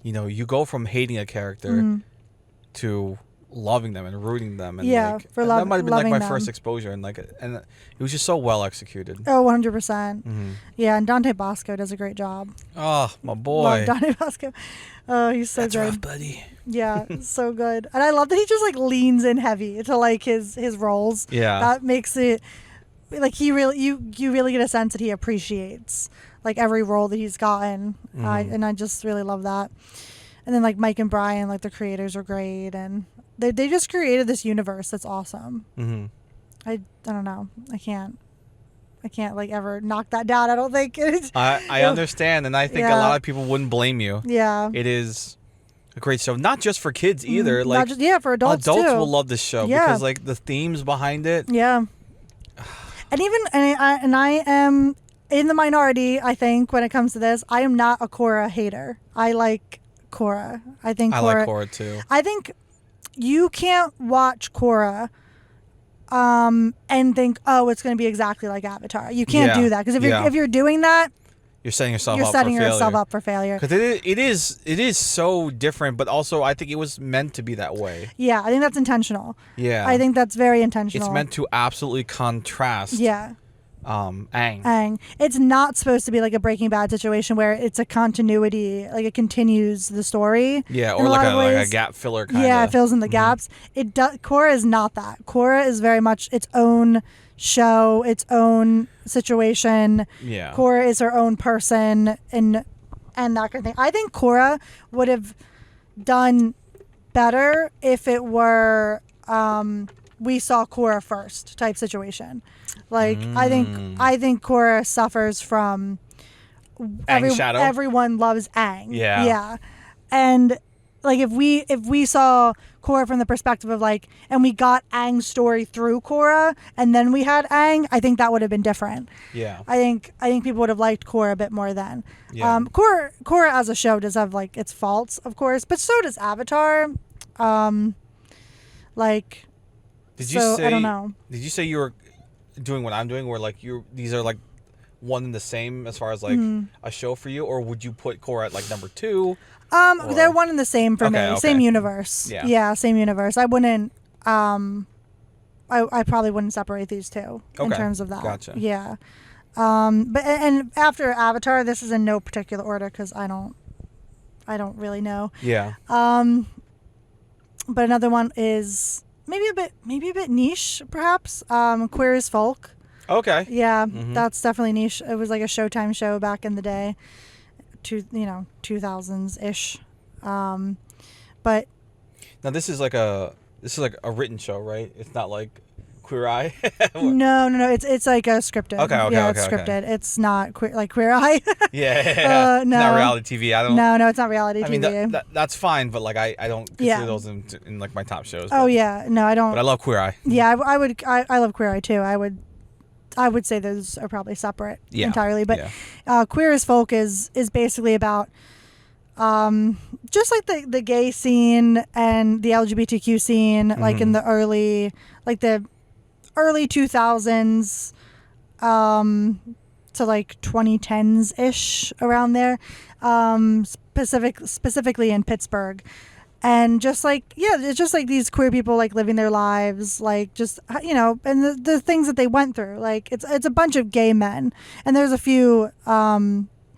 you know, you go from hating a character to loving them and rooting them, and like that might have been like my first exposure, and it was just so well executed. Oh, 100%. Yeah, and Dante Bosco does a great job. Oh, my boy. Love Dante Bosco. Oh, he's so That's good. rough, buddy. Yeah, so good. And I love that he just like leans in heavy to like his roles. Yeah. That makes it like he really you really get a sense that he appreciates like every role that he's gotten. And I just really love that. And then like Mike and Brian, like the creators are great, and they just created this universe that's awesome. Mm-hmm. I don't know. I can't like ever knock that down. I don't think it's I understand, and I think a Yeah. lot of people wouldn't blame you. Yeah. It is a great show, not just for kids either. Not Like just, for adults too. will love this show Yeah. because like the themes behind it. Yeah. And even I am in the minority, I think, when it comes to this. I am not a Korra hater. I like Korra. I think I like Korra too. I think you can't watch Korra and think, oh, it's going to be exactly like Avatar. You can't Yeah. do that, because Yeah. if you're doing that, You're setting yourself you're up setting for failure. yourself up for failure. Because it is so different, but also I think it was meant to be that way. Yeah, I think that's intentional. Yeah. I think that's very intentional. it's meant to absolutely contrast. Yeah. Aang. It's not supposed to be like a Breaking Bad situation where it's a continuity, like it continues the story. Yeah, in or a lot like of a ways. gap filler kind of. Yeah, it fills in the gaps. It does. Korra is not that. Korra is very much its own show, its own situation. Yeah. Korra is her own person, and that kind of thing. I think Korra would have done better if it were we saw Korra first type situation. Like I think Korra suffers from Aang's shadow? Everyone loves Aang. Yeah. Yeah. And like if we saw Korra from the perspective of like, and we got Aang's story through Korra, and then we had Aang, I think that would have been different. Yeah. I think people would have liked Korra a bit more then. Yeah. Korra as a show does have like its faults, of course, but so does Avatar. Like, Did you so say? I don't know. Did you say you were doing what I'm doing, where like these are like one and the same as far as like a show for you, or would you put Korra at like number 2? They're one and the same for me. Okay. Same universe. Yeah. Same universe. I wouldn't. I probably wouldn't separate these two in Okay. terms of that. Gotcha. Yeah. But and after Avatar, this is in no particular order because I don't really know. Yeah. But another one is maybe a bit niche, perhaps. Queer as Folk. Okay. Yeah, Mhm. that's definitely niche. It was like a Showtime show back in the day, 2000s ish. But Now this is like a written show, right? It's not like Queer Eye. no, it's like a scripted. Okay, yeah, it's okay. scripted. It's not Queer Eye. Yeah. No. Not reality TV. I don't. no, it's not reality I mean TV. that's fine, but like I don't consider Yeah. those in like my top shows. Oh but, yeah, no, I don't. But I love Queer Eye. Yeah, I love Queer Eye too. I would say those are probably separate entirely. But Queer as Folk is basically about just like the gay scene and the LGBTQ scene, like in the early 2000s to like 2010s ish, around there, specifically in Pittsburgh. And just like, it's just like these queer people like living their lives, like just, and the things that they went through. Like it's a bunch of gay men, and there's a few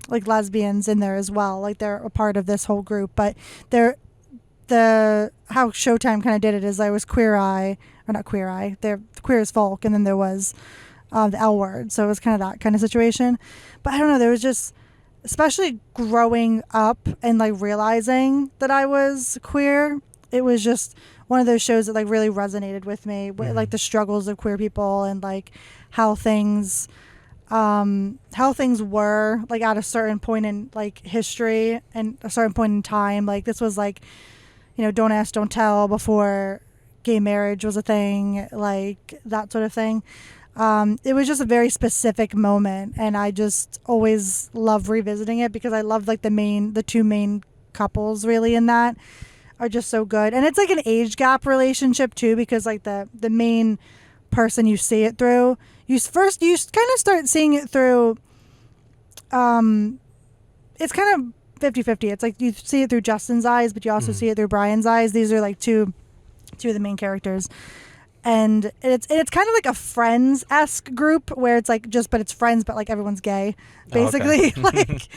like lesbians in there as well. Like they're a part of this whole group, but how Showtime kind of did it is there was Queer Eye, or not Queer Eye, they're Queer as Folk, and then there was the L Word. So it was kind of that kind of situation. But I don't know, there was just, especially growing up and like realizing that I was queer, it was just one of those shows that like really resonated with me, with like the struggles of queer people and like how things were like at a certain point in like history and a certain point in time. Like this was like, don't ask, don't tell, before gay marriage was a thing, like that sort of thing. It was just a very specific moment, and I just always love revisiting it because I love like the two main couples really in that are just so good. And it's like an age gap relationship too, because like the main person you see it through, you kind of start seeing it through, it's kind of 50-50. It's like you see it through Justin's eyes, but you also see it through Brian's eyes. These are like two of the main characters. and it's kind of like a Friends-esque group where it's like but it's friends, but like everyone's gay, basically. Oh, okay. Like,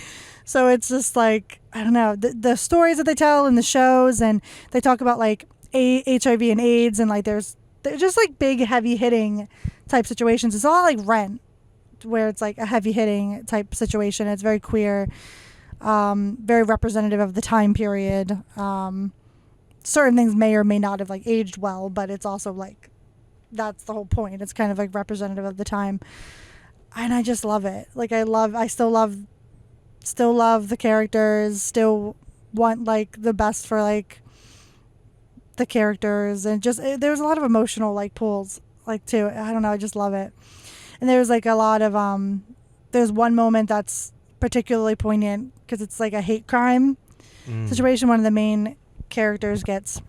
so it's just like, I don't know, the stories that they tell in the shows, and they talk about like HIV and AIDS, and like they're just like big heavy hitting type situations. It's all like Rent, where it's like a heavy hitting type situation. It's very queer, very representative of the time period. Certain things may or may not have like aged well, but it's also like, that's the whole point. It's kind of like representative of the time, and I just love it. Like I still love the characters, still want like the best for like the characters, and just there's a lot of emotional like pulls like too. I don't know, I just love it. And there's like a lot of there's one moment that's particularly poignant because it's like a hate crime situation. One of the main characters gets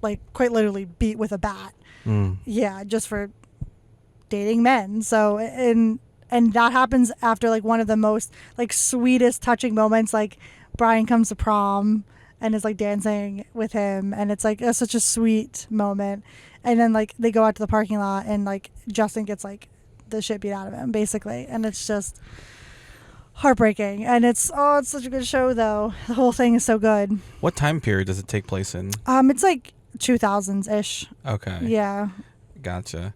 like quite literally beat with a bat. Yeah, just for dating men. So and that happens after like one of the most like sweetest touching moments. Like Brian comes to prom and is like dancing with him, and it's like such a sweet moment. And then like they go out to the parking lot, and like Justin gets like the shit beat out of him basically, and it's just heartbreaking. And it's such a good show though. The whole thing is so good. What time period does it take place in? It's like 2000s ish. Okay. Yeah. Gotcha.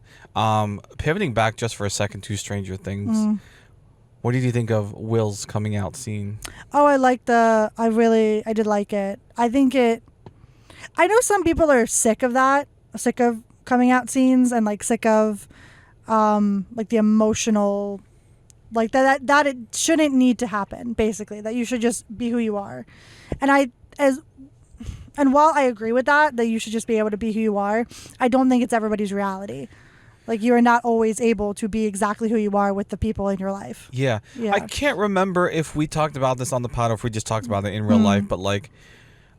Pivoting back just for a second to Stranger Things. What did you think of Will's coming out scene? Oh, I did like it. I know some people are sick of coming out scenes, and like sick of like the emotional, like that it shouldn't need to happen, basically, that you should just be who you are. And while I agree with that you should just be able to be who you are, I don't think it's everybody's reality. Like, you are not always able to be exactly who you are with the people in your life. Yeah. I can't remember if we talked about this on the pod or if we just talked about it in real life, but like,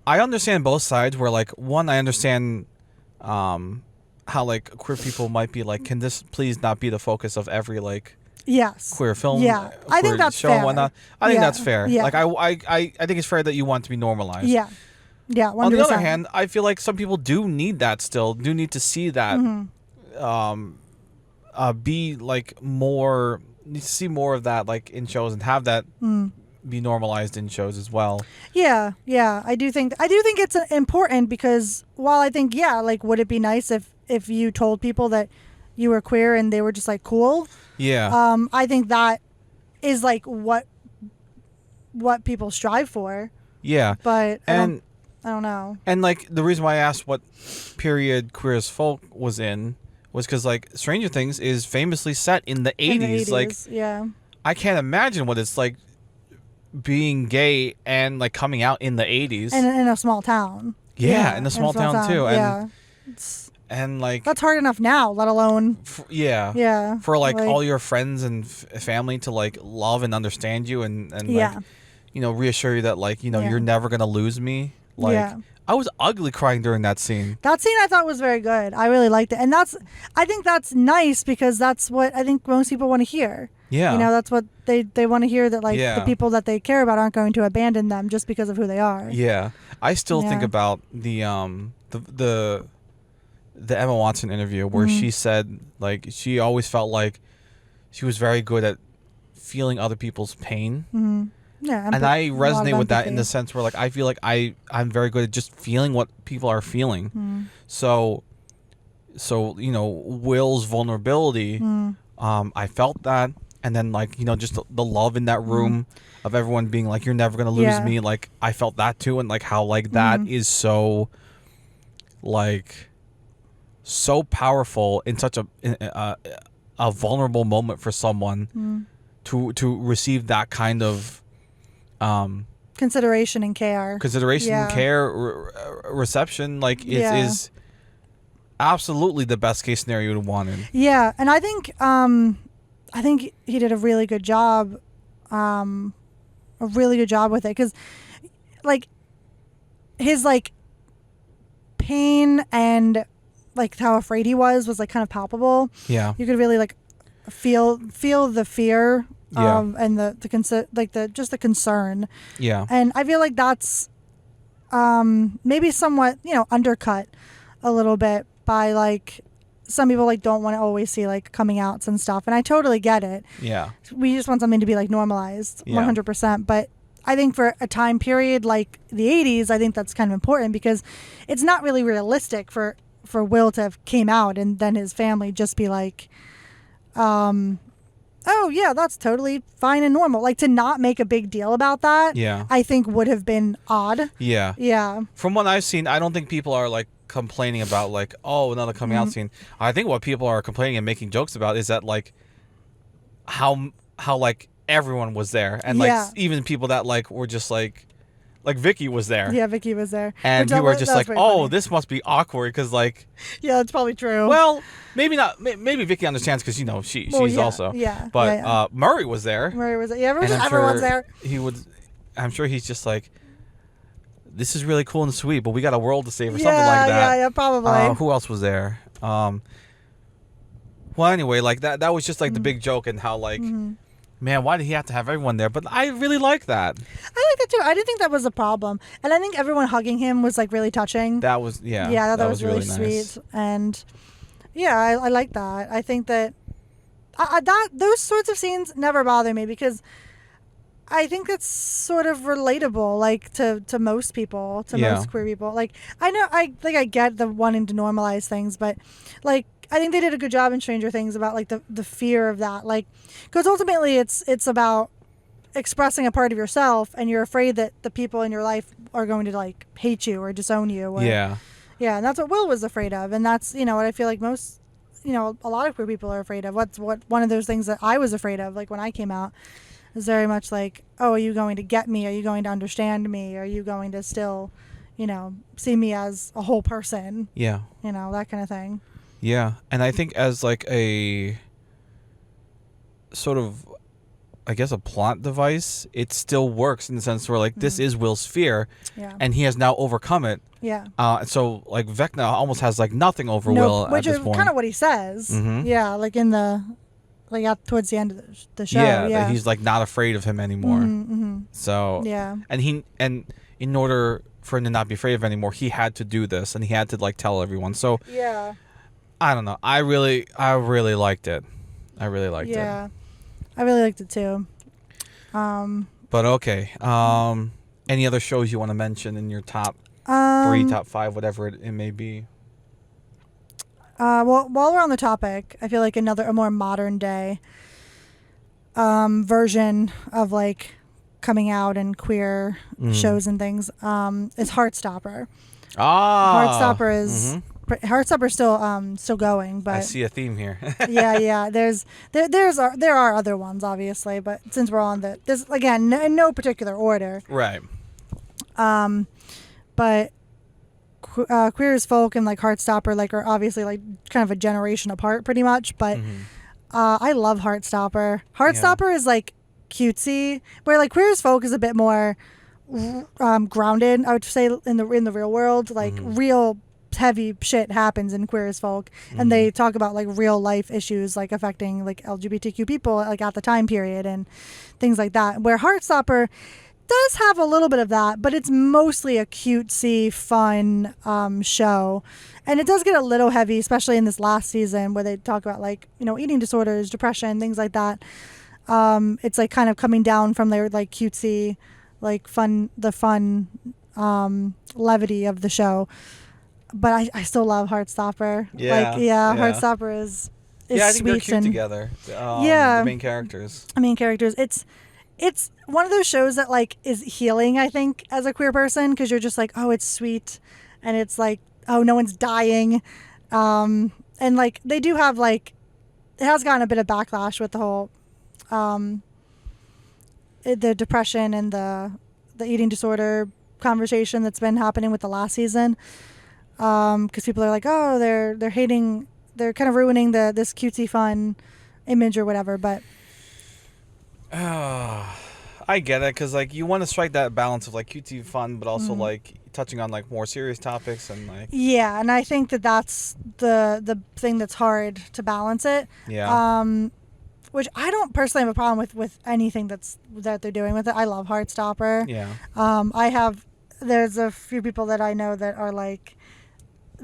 I understand both sides where like, one, I understand how like queer people might be like, can this please not be the focus of every like queer film, yeah, queer I think that's show fair. and whatnot. I think that's fair. Yeah. Like I think it's fair that you want it to be normalized. Yeah. Yeah. 100%. On the other hand, I feel like some people do need to see that be like more, need to see more of that like in shows, and have that be normalized in shows as well. Yeah, I do think it's important, because while I think like, would it be nice if you told people that you were queer and they were just like cool? Yeah. I think that is like what people strive for. Yeah. But I don't know. And like, the reason why I asked what period Queer as Folk was in was because like Stranger Things is famously set in the 80s. In the 80s, like, yeah. I can't imagine what it's like being gay and like coming out in the 80s. And in a small town. Yeah, in a small town too. Yeah. And like, that's hard enough now, let alone yeah for like all your friends and family to like love and understand you, and like, you know, reassure you that like, you know, you're never gonna lose me. Like, I was ugly crying during that scene. That scene I thought was very good. I really liked it. And I think that's nice, because that's what I think most people want to hear. Yeah. You know, that's what they want to hear, that like the people that they care about aren't going to abandon them just because of who they are. Yeah. I still think about the Emma Watson interview where she said like she always felt like she was very good at feeling other people's pain. Yeah, and I resonate with that in the sense where like I feel like I'm very good at just feeling what people are feeling. So you know, Will's vulnerability, I felt that, and then like, you know, just the love in that room of everyone being like, you're never gonna lose me. Like, I felt that too, and like how like that is so like so powerful in such a vulnerable moment for someone to receive that kind of consideration and care, reception, like it is absolutely the best case scenario you wanted. Yeah, and I think he did a really good job, with it, because like his like pain and like how afraid he was like kind of palpable. Yeah, you could really like feel the fear. And the concern. Yeah. And I feel like that's maybe somewhat, you know, undercut a little bit by like some people like don't want to always see like coming outs and stuff, and I totally get it. Yeah. We just want something to be like normalized, Yeah. 100%. But I think for a time period like the 80s, I think that's kind of important because it's not really realistic for Will to have came out and then his family just be like, oh yeah, that's totally fine and normal. Like to not make a big deal about that, Yeah. I think would have been odd. Yeah. Yeah. From what I've seen, I don't think people are like complaining about like, oh, another coming out scene. I think what people are complaining and making jokes about is that like how like everyone was there, and like Yeah. even people that like were just like Vicky was there. Yeah, Vicky was there. And Which you were that just was like, pretty oh, funny. this must be awkward because like, Yeah, that's probably true. well, maybe not. Maybe Vicky understands because you know she's yeah, also. Yeah. But yeah. Murray was there. Murray was there. Yeah, and I'm everyone's sure there. He would. I'm sure he's just like, this is really cool and sweet, but we got a world to save or something like that. Yeah, probably. Who else was there? Well, anyway, like that was just like the big joke and how like, man, why did he have to have everyone there? But I really like that. I like that too. I didn't think that was a problem, and I think everyone hugging him was like really touching. That was Yeah, I thought that was really nice. sweet, and yeah, I like that. I think that that those sorts of scenes never bother me because I think it's sort of relatable, like to most people, to Yeah. most queer people. Like I know, I get the wanting to normalize things, but like I think they did a good job in Stranger Things about like the fear of that, like because ultimately it's about expressing a part of yourself, and you're afraid that the people in your life are going to like hate you or disown you. Or, Yeah. yeah, and that's what Will was afraid of, and that's what I feel like most, a lot of queer people are afraid of. What one of those things that I was afraid of, like when I came out, is very much like, oh, are you going to get me? Are you going to understand me? Are you going to still, see me as a whole person? Yeah. That kind of thing. Yeah, and I think as like a sort of, I guess, a plot device, it still works in the sense where like this is Will's fear, Yeah. and he has now overcome it. Yeah. So like Vecna almost has like nothing over No, Will which at this is point. kind of what he says. Mhm. Yeah, like in the, towards the end of the show. yeah, Yeah. that he's like not afraid of him anymore. Mm-hmm. So Yeah. and in order for him to not be afraid of him anymore, he had to do this, and he had to like tell everyone. So Yeah. I don't know. I really liked it. I really liked it. Yeah. I really liked it too. But okay. Any other shows you want to mention in your top 3, top 5, whatever it may be? Well, while we're on the topic, I feel like a more modern day version of like coming out and queer shows and things is Heartstopper. Heartstopper is Heartstopper's still going, but I see a theme here. yeah. There are other ones obviously, but since we're on this again in no particular order. Right. But Queer as Folk and like Heartstopper like are obviously like kind of a generation apart pretty much, but I love Heartstopper. Heartstopper is like cutesy, where like Queer as Folk is a bit more grounded, I would say, in the real world. Like real heavy shit happens in Queer as Folk, and they talk about like real life issues like affecting like LGBTQ people like at the time period and things like that, where Heartstopper does have a little bit of that, but it's mostly a cutesy, fun show. And it does get a little heavy, especially in this last season where they talk about like, eating disorders, depression, things like that. It's like kind of coming down from their like cutesy, like fun levity of the show. But I still love Heartstopper. Yeah. Heartstopper is Yeah, I think they're sweet cute and together. Yeah. The main characters. characters. It's one of those shows that like is healing, I think, as a queer person, because you're just like, oh, it's sweet, and it's like, oh, no one's dying, and like they do have like, it has gotten a bit of backlash with the whole, the depression and the eating disorder conversation that's been happening with the last season, because people are like, oh, they're hating, they're kind of ruining this cutesy fun image or whatever, but. I get it, because like you want to strike that balance of like cutesy fun, but also like touching on like more serious topics and like. Yeah, and I think that's the thing that's hard to balance it. Yeah. Which I don't personally have a problem with anything that they're doing with it. I love Heartstopper. Yeah. There's a few people that I know that are like,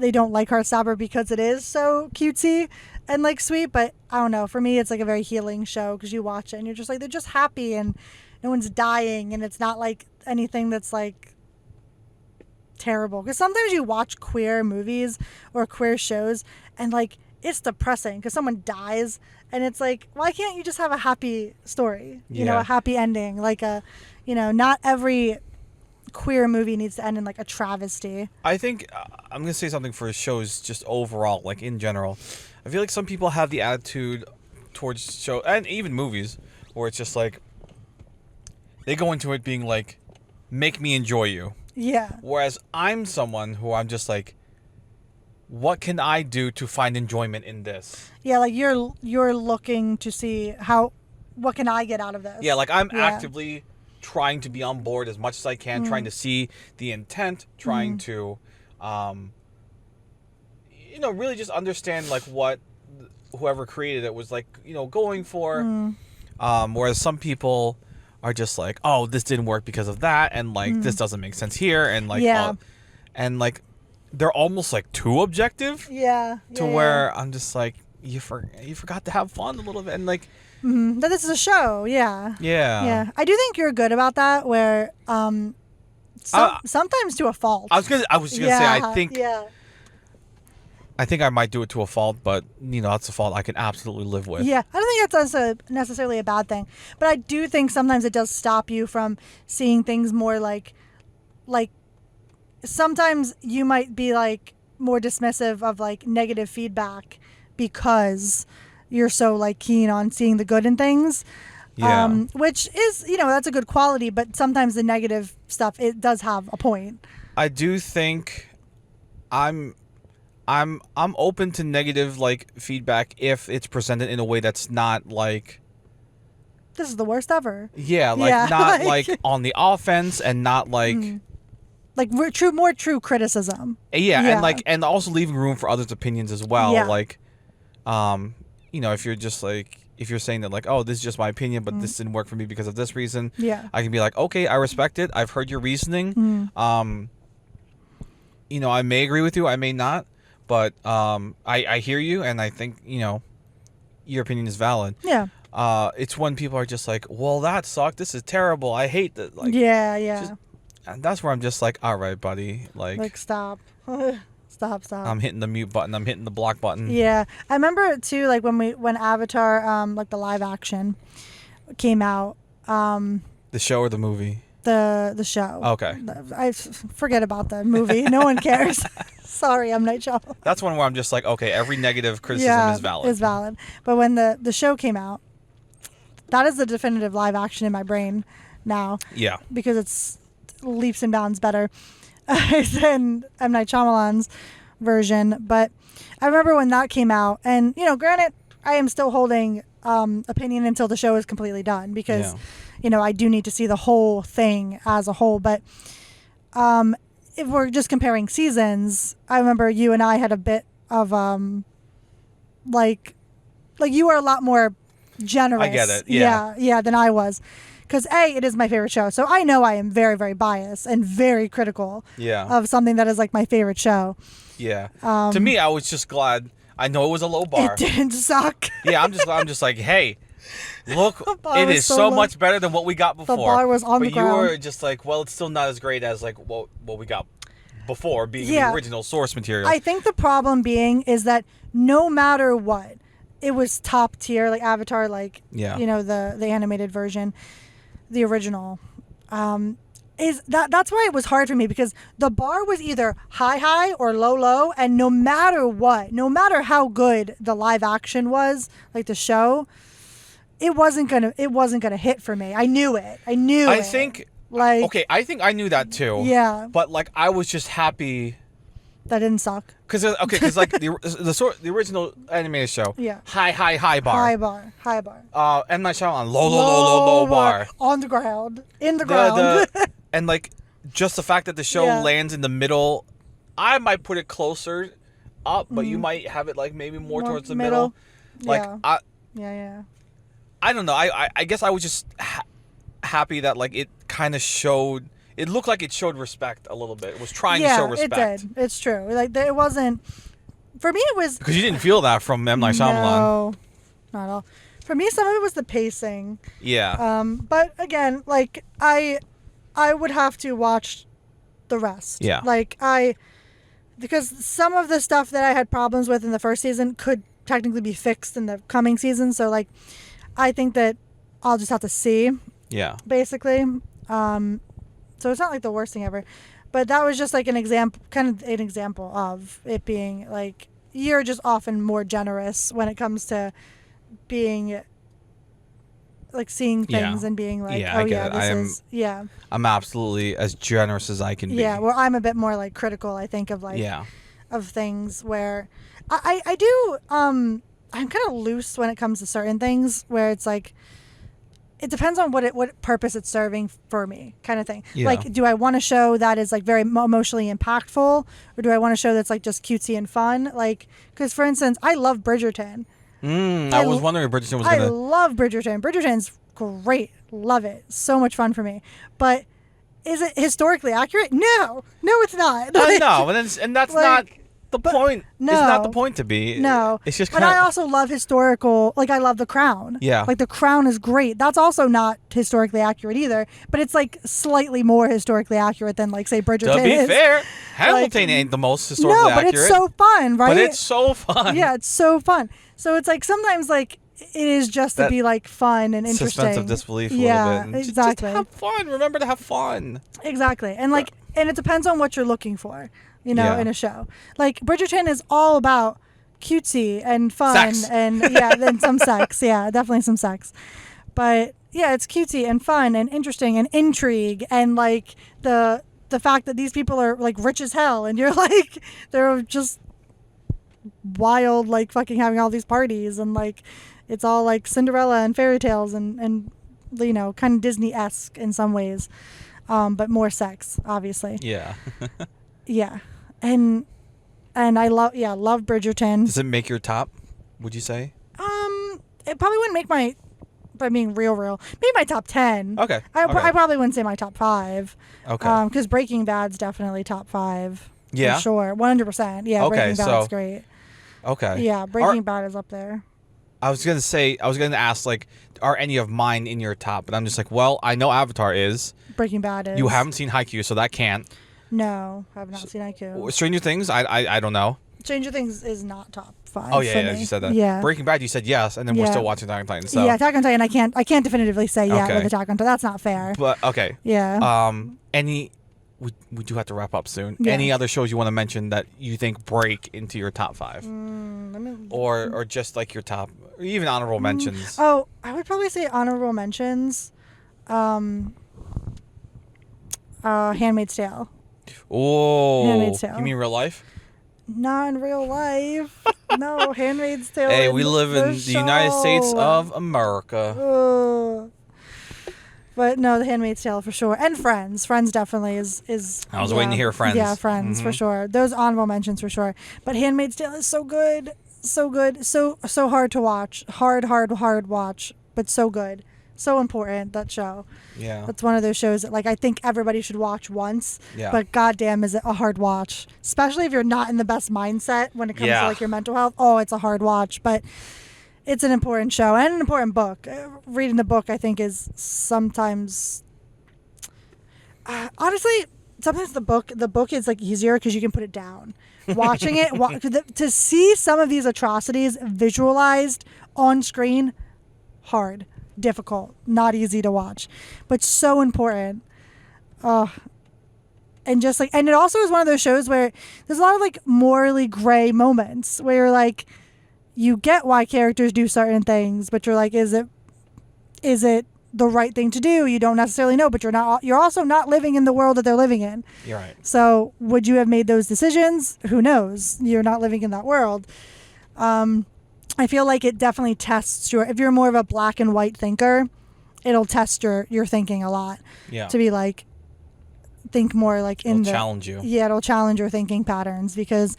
they don't like Heartstopper because it is so cutesy and like sweet. But I don't know. For me, it's like a very healing show because you watch it and you're just like, they're just happy and no one's dying, and it's not like anything that's like terrible. Because sometimes you watch queer movies or queer shows and like it's depressing because someone dies, and it's like, why can't you just have a happy story? You know, a happy ending. Like not every queer movie needs to end in like a travesty. I think I'm gonna say something for shows just overall, like in general. I feel like some people have the attitude towards show and even movies where it's just like they go into it being like, make me enjoy you. Yeah. Whereas I'm someone who I'm just like, what can I do to find enjoyment in this? Yeah, like you're looking to see what can I get out of this? Yeah, like I'm actively trying to be on board as much as I can, trying to see the intent, trying to, really just understand like what whoever created it was like, going for. Whereas some people are just like, oh, this didn't work because of that, and like this doesn't make sense here, and like, and like they're almost like too objective. Where I'm just like, you forgot to have fun a little bit, and like. But this is a show, yeah. Yeah. I do think you're good about that. Where sometimes to a fault. I was just gonna say I think. Yeah. I think I might do it to a fault, but that's a fault I can absolutely live with. Yeah, I don't think that's necessarily a bad thing, but I do think sometimes it does stop you from seeing things more like sometimes you might be like more dismissive of like negative feedback because you're so like keen on seeing the good in things. Yeah. Which is, that's a good quality, but sometimes the negative stuff, it does have a point. I do think I'm open to negative like feedback if it's presented in a way that's not like this is the worst ever. Yeah, like not like on the offense and not like more true criticism. Yeah, and also leaving room for others' opinions as well. Yeah. Like if you're just like, if you're saying that like, oh, this is just my opinion, but this didn't work for me because of this reason. Yeah. I can be like, okay, I respect it. I've heard your reasoning. I may agree with you. I may not, but I hear you, and I think your opinion is valid. Yeah. It's when people are just like, well, that sucked. This is terrible. I hate that. Like, and that's where I'm just like, all right, buddy. Like stop. Stop. I'm hitting the mute button. I'm hitting the block button. Yeah. I remember too, like when Avatar, like the live action came out. The show or the movie? The show. Okay. I forget about the movie. No one cares. Sorry, M. Night Shyamalan. That's one where I'm just like, okay, every negative criticism is valid. Is valid. But when the show came out, that is the definitive live action in my brain now. Yeah. Because it's leaps and bounds better than M. Night Shyamalan's version. But I remember when that came out, and granted, I am still holding opinion until the show is completely done because I do need to see the whole thing as a whole. But if we're just comparing seasons, I remember you and I had a bit of like you are a lot more generous. I get it. Yeah, than I was. Because it is my favorite show. So I know I am very, very biased and very critical of something that is like my favorite show. Yeah. To me, I was just glad. I know it was a low bar. It didn't suck. Yeah, I'm just like, hey, look, it is so much better than what we got before. The bar was on the ground. But you were just like, well, it's still not as great as like what we got before, being the original source material. I think the problem being is that no matter what, it was top tier, like Avatar, like the animated version. The original that's why it was hard for me, because the bar was either high or low, and no matter what, no matter how good the live action was, like the show, it wasn't gonna hit for me. I knew it. I think I think I knew that too. Yeah. But like I was just happy that didn't suck. Because like the original animated show. Yeah. High bar. High bar. M. Night Shyamalan, low bar. On the ground. In the ground. And like just the fact that the show lands in the middle, I might put it closer up, but you might have it like maybe more towards the middle. Like yeah. I don't know. I guess I was just happy that like it kind of showed. it looked like it showed respect a little bit. It was trying to show respect. Yeah, it did. It's true. Like it wasn't. For me, it was. Because you didn't feel that from M. Night Shyamalan. No, not at all. For me, some of it was the pacing. Yeah. But again, like I would have to watch the rest. Yeah. Like because some of the stuff that I had problems with in the first season could technically be fixed in the coming season. So like, I think that I'll just have to see. Yeah. Basically. So it's not like the worst thing ever, but that was just like an example of it being like, you're just often more generous when it comes to being like seeing things and being like, I get it. I'm absolutely as generous as I can be. Yeah, well, I'm a bit more like critical, I think, of like of things where I do I'm kind of loose when it comes to certain things where it's like it depends on what purpose it's serving for me, kind of thing. Yeah. Like, do I want a show that is like very emotionally impactful, or do I want a show that's like just cutesy and fun? Like, because for instance, I love Bridgerton. I was wondering if Bridgerton was gonna. I love Bridgerton. Bridgerton's great. Love it. So much fun for me. But is it historically accurate? No, it's not. Like, no, and that's like, not the point. No, it's not the point to be. No, it's just. But I also love historical. Like I love The Crown. Yeah. Like The Crown is great. That's also not historically accurate either. But it's like slightly more historically accurate than like say Bridgerton. To be is. fair, Hamilton ain't the most historically accurate. No, but it's so fun, right? But it's so fun. Yeah, it's so fun. So it's like sometimes like it is just to be like fun and interesting. Suspense of disbelief a little bit. Exactly. Just have fun. Remember to have fun. Exactly. And like and it depends on what you're looking for, you know, in a show. Like Bridgerton is all about cutesy and fun sex. and then some sex. Yeah, definitely some sex. But yeah, it's cutesy and fun and interesting and intrigue and like the fact that these people are like rich as hell and you're like they're just wild, like fucking having all these parties and like it's all like Cinderella and fairy tales and you know, kind of Disney-esque in some ways, but more sex, obviously. Yeah. Yeah, and I love Bridgerton. Does it make your top? Would you say? It probably wouldn't make my, if I'm being real, maybe my top 10. Okay. I probably wouldn't say my top 5. Okay. Because Breaking Bad's definitely top 5. Yeah. For sure, 100%. Yeah. Okay, Breaking Bad's great. Okay. Yeah, Breaking Bad is up there. I was gonna ask like, are any of mine in your top? But I'm just like, well, I know Avatar is. Breaking Bad is. You haven't seen Haikyuu, so that can't. No, I have not seen IQ. Stranger Things, I don't know. Stranger Things is not top 5. Oh yeah, for me. you said that. Yeah. Breaking Bad, you said yes, and then we're still watching Attack on Titan. So. Yeah, Attack on Titan, I can't definitively say with Okay. Attack on Titan. That's not fair. But okay. Yeah. We do have to wrap up soon. Yeah. Any other shows you want to mention that you think break into your top 5, or just like your top, or even honorable mentions? Oh, I would probably say honorable mentions. Handmaid's Tale. Oh, Handmaid's Tale. You mean real life? Not in real life. No, Handmaid's Tale. Hey, we live in the United States of America. But no, The Handmaid's Tale for sure, and Friends. Friends definitely is. I was waiting to hear Friends. Yeah, Friends for sure. Those honorable mentions for sure. But Handmaid's Tale is so good, so good, so hard to watch, hard watch, but so good, so important, that show. Yeah. That's one of those shows that like I think everybody should watch once. Yeah. But goddamn, is it a hard watch, especially if you're not in the best mindset when it comes to like your mental health. Oh, it's a hard watch, but. It's an important show and an important book. Reading the book, I think, is sometimes... honestly, sometimes the book is like easier because you can put it down. Watching it, to see some of these atrocities visualized on screen, hard, difficult, not easy to watch, but so important. And just like, and it also is one of those shows where there's a lot of like morally gray moments where you're like, you get why characters do certain things, but you're like, is it the right thing to do? You don't necessarily know, but you're also not living in the world that they're living in. You're right. So would you have made those decisions? Who knows? You're not living in that world. I feel like it definitely tests if you're more of a black and white thinker, it'll test your thinking a lot. Yeah. To be like, think more like it'll challenge you. Yeah, it'll challenge your thinking patterns because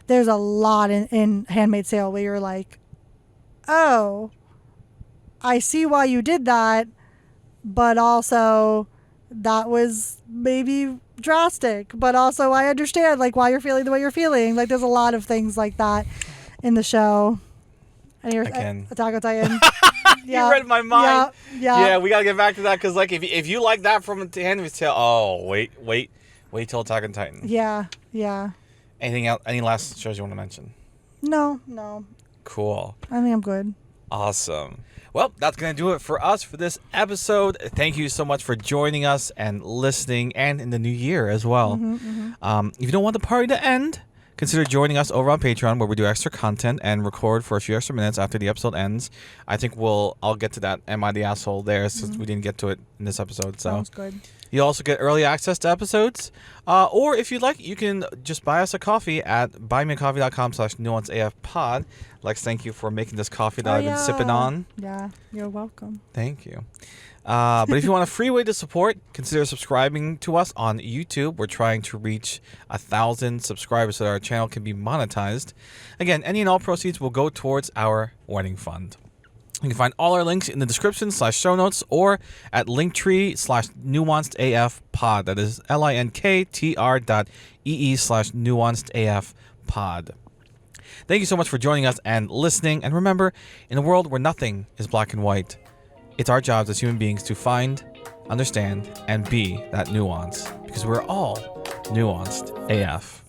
there's a lot in Handmaid's Tale where you're like, oh, I see why you did that, but also that was maybe drastic, but also I understand like why you're feeling the way you're feeling. Like there's a lot of things like that in the show. And you're Again. Attack on Titan. You read my mind. Yeah. We gotta get back to that because like if you like that from The Handmaid's Tale, oh wait till Attack on Titan. Yeah. Anything else? Any last shows you want to mention? No. Cool. I think I'm good. Awesome. Well, that's going to do it for us for this episode. Thank you so much for joining us and listening, and in the new year as well. If you don't want the party to end, consider joining us over on Patreon, where we do extra content and record for a few extra minutes after the episode ends. I think I'll get to that Am I the Asshole there, since we didn't get to it in this episode. So Sounds good. you also get early access to episodes. Or if you'd like, you can just buy us a coffee at buymeacoffee.com/nuanceafpod. Lex, thank you for making this coffee that I've been sipping on. Yeah, you're welcome. Thank you. But if you want a free way to support, consider subscribing to us on YouTube. We're trying to reach 1,000 subscribers so that our channel can be monetized. Again, any and all proceeds will go towards our wedding fund. You can find all our links in the description /show notes or at linktree/nuancedafpod. That is linktr.ee/nuancedafpod. Thank you so much for joining us and listening. And remember, in a world where nothing is black and white, it's our jobs as human beings to find, understand, and be that nuance. Because we're all nuanced AF.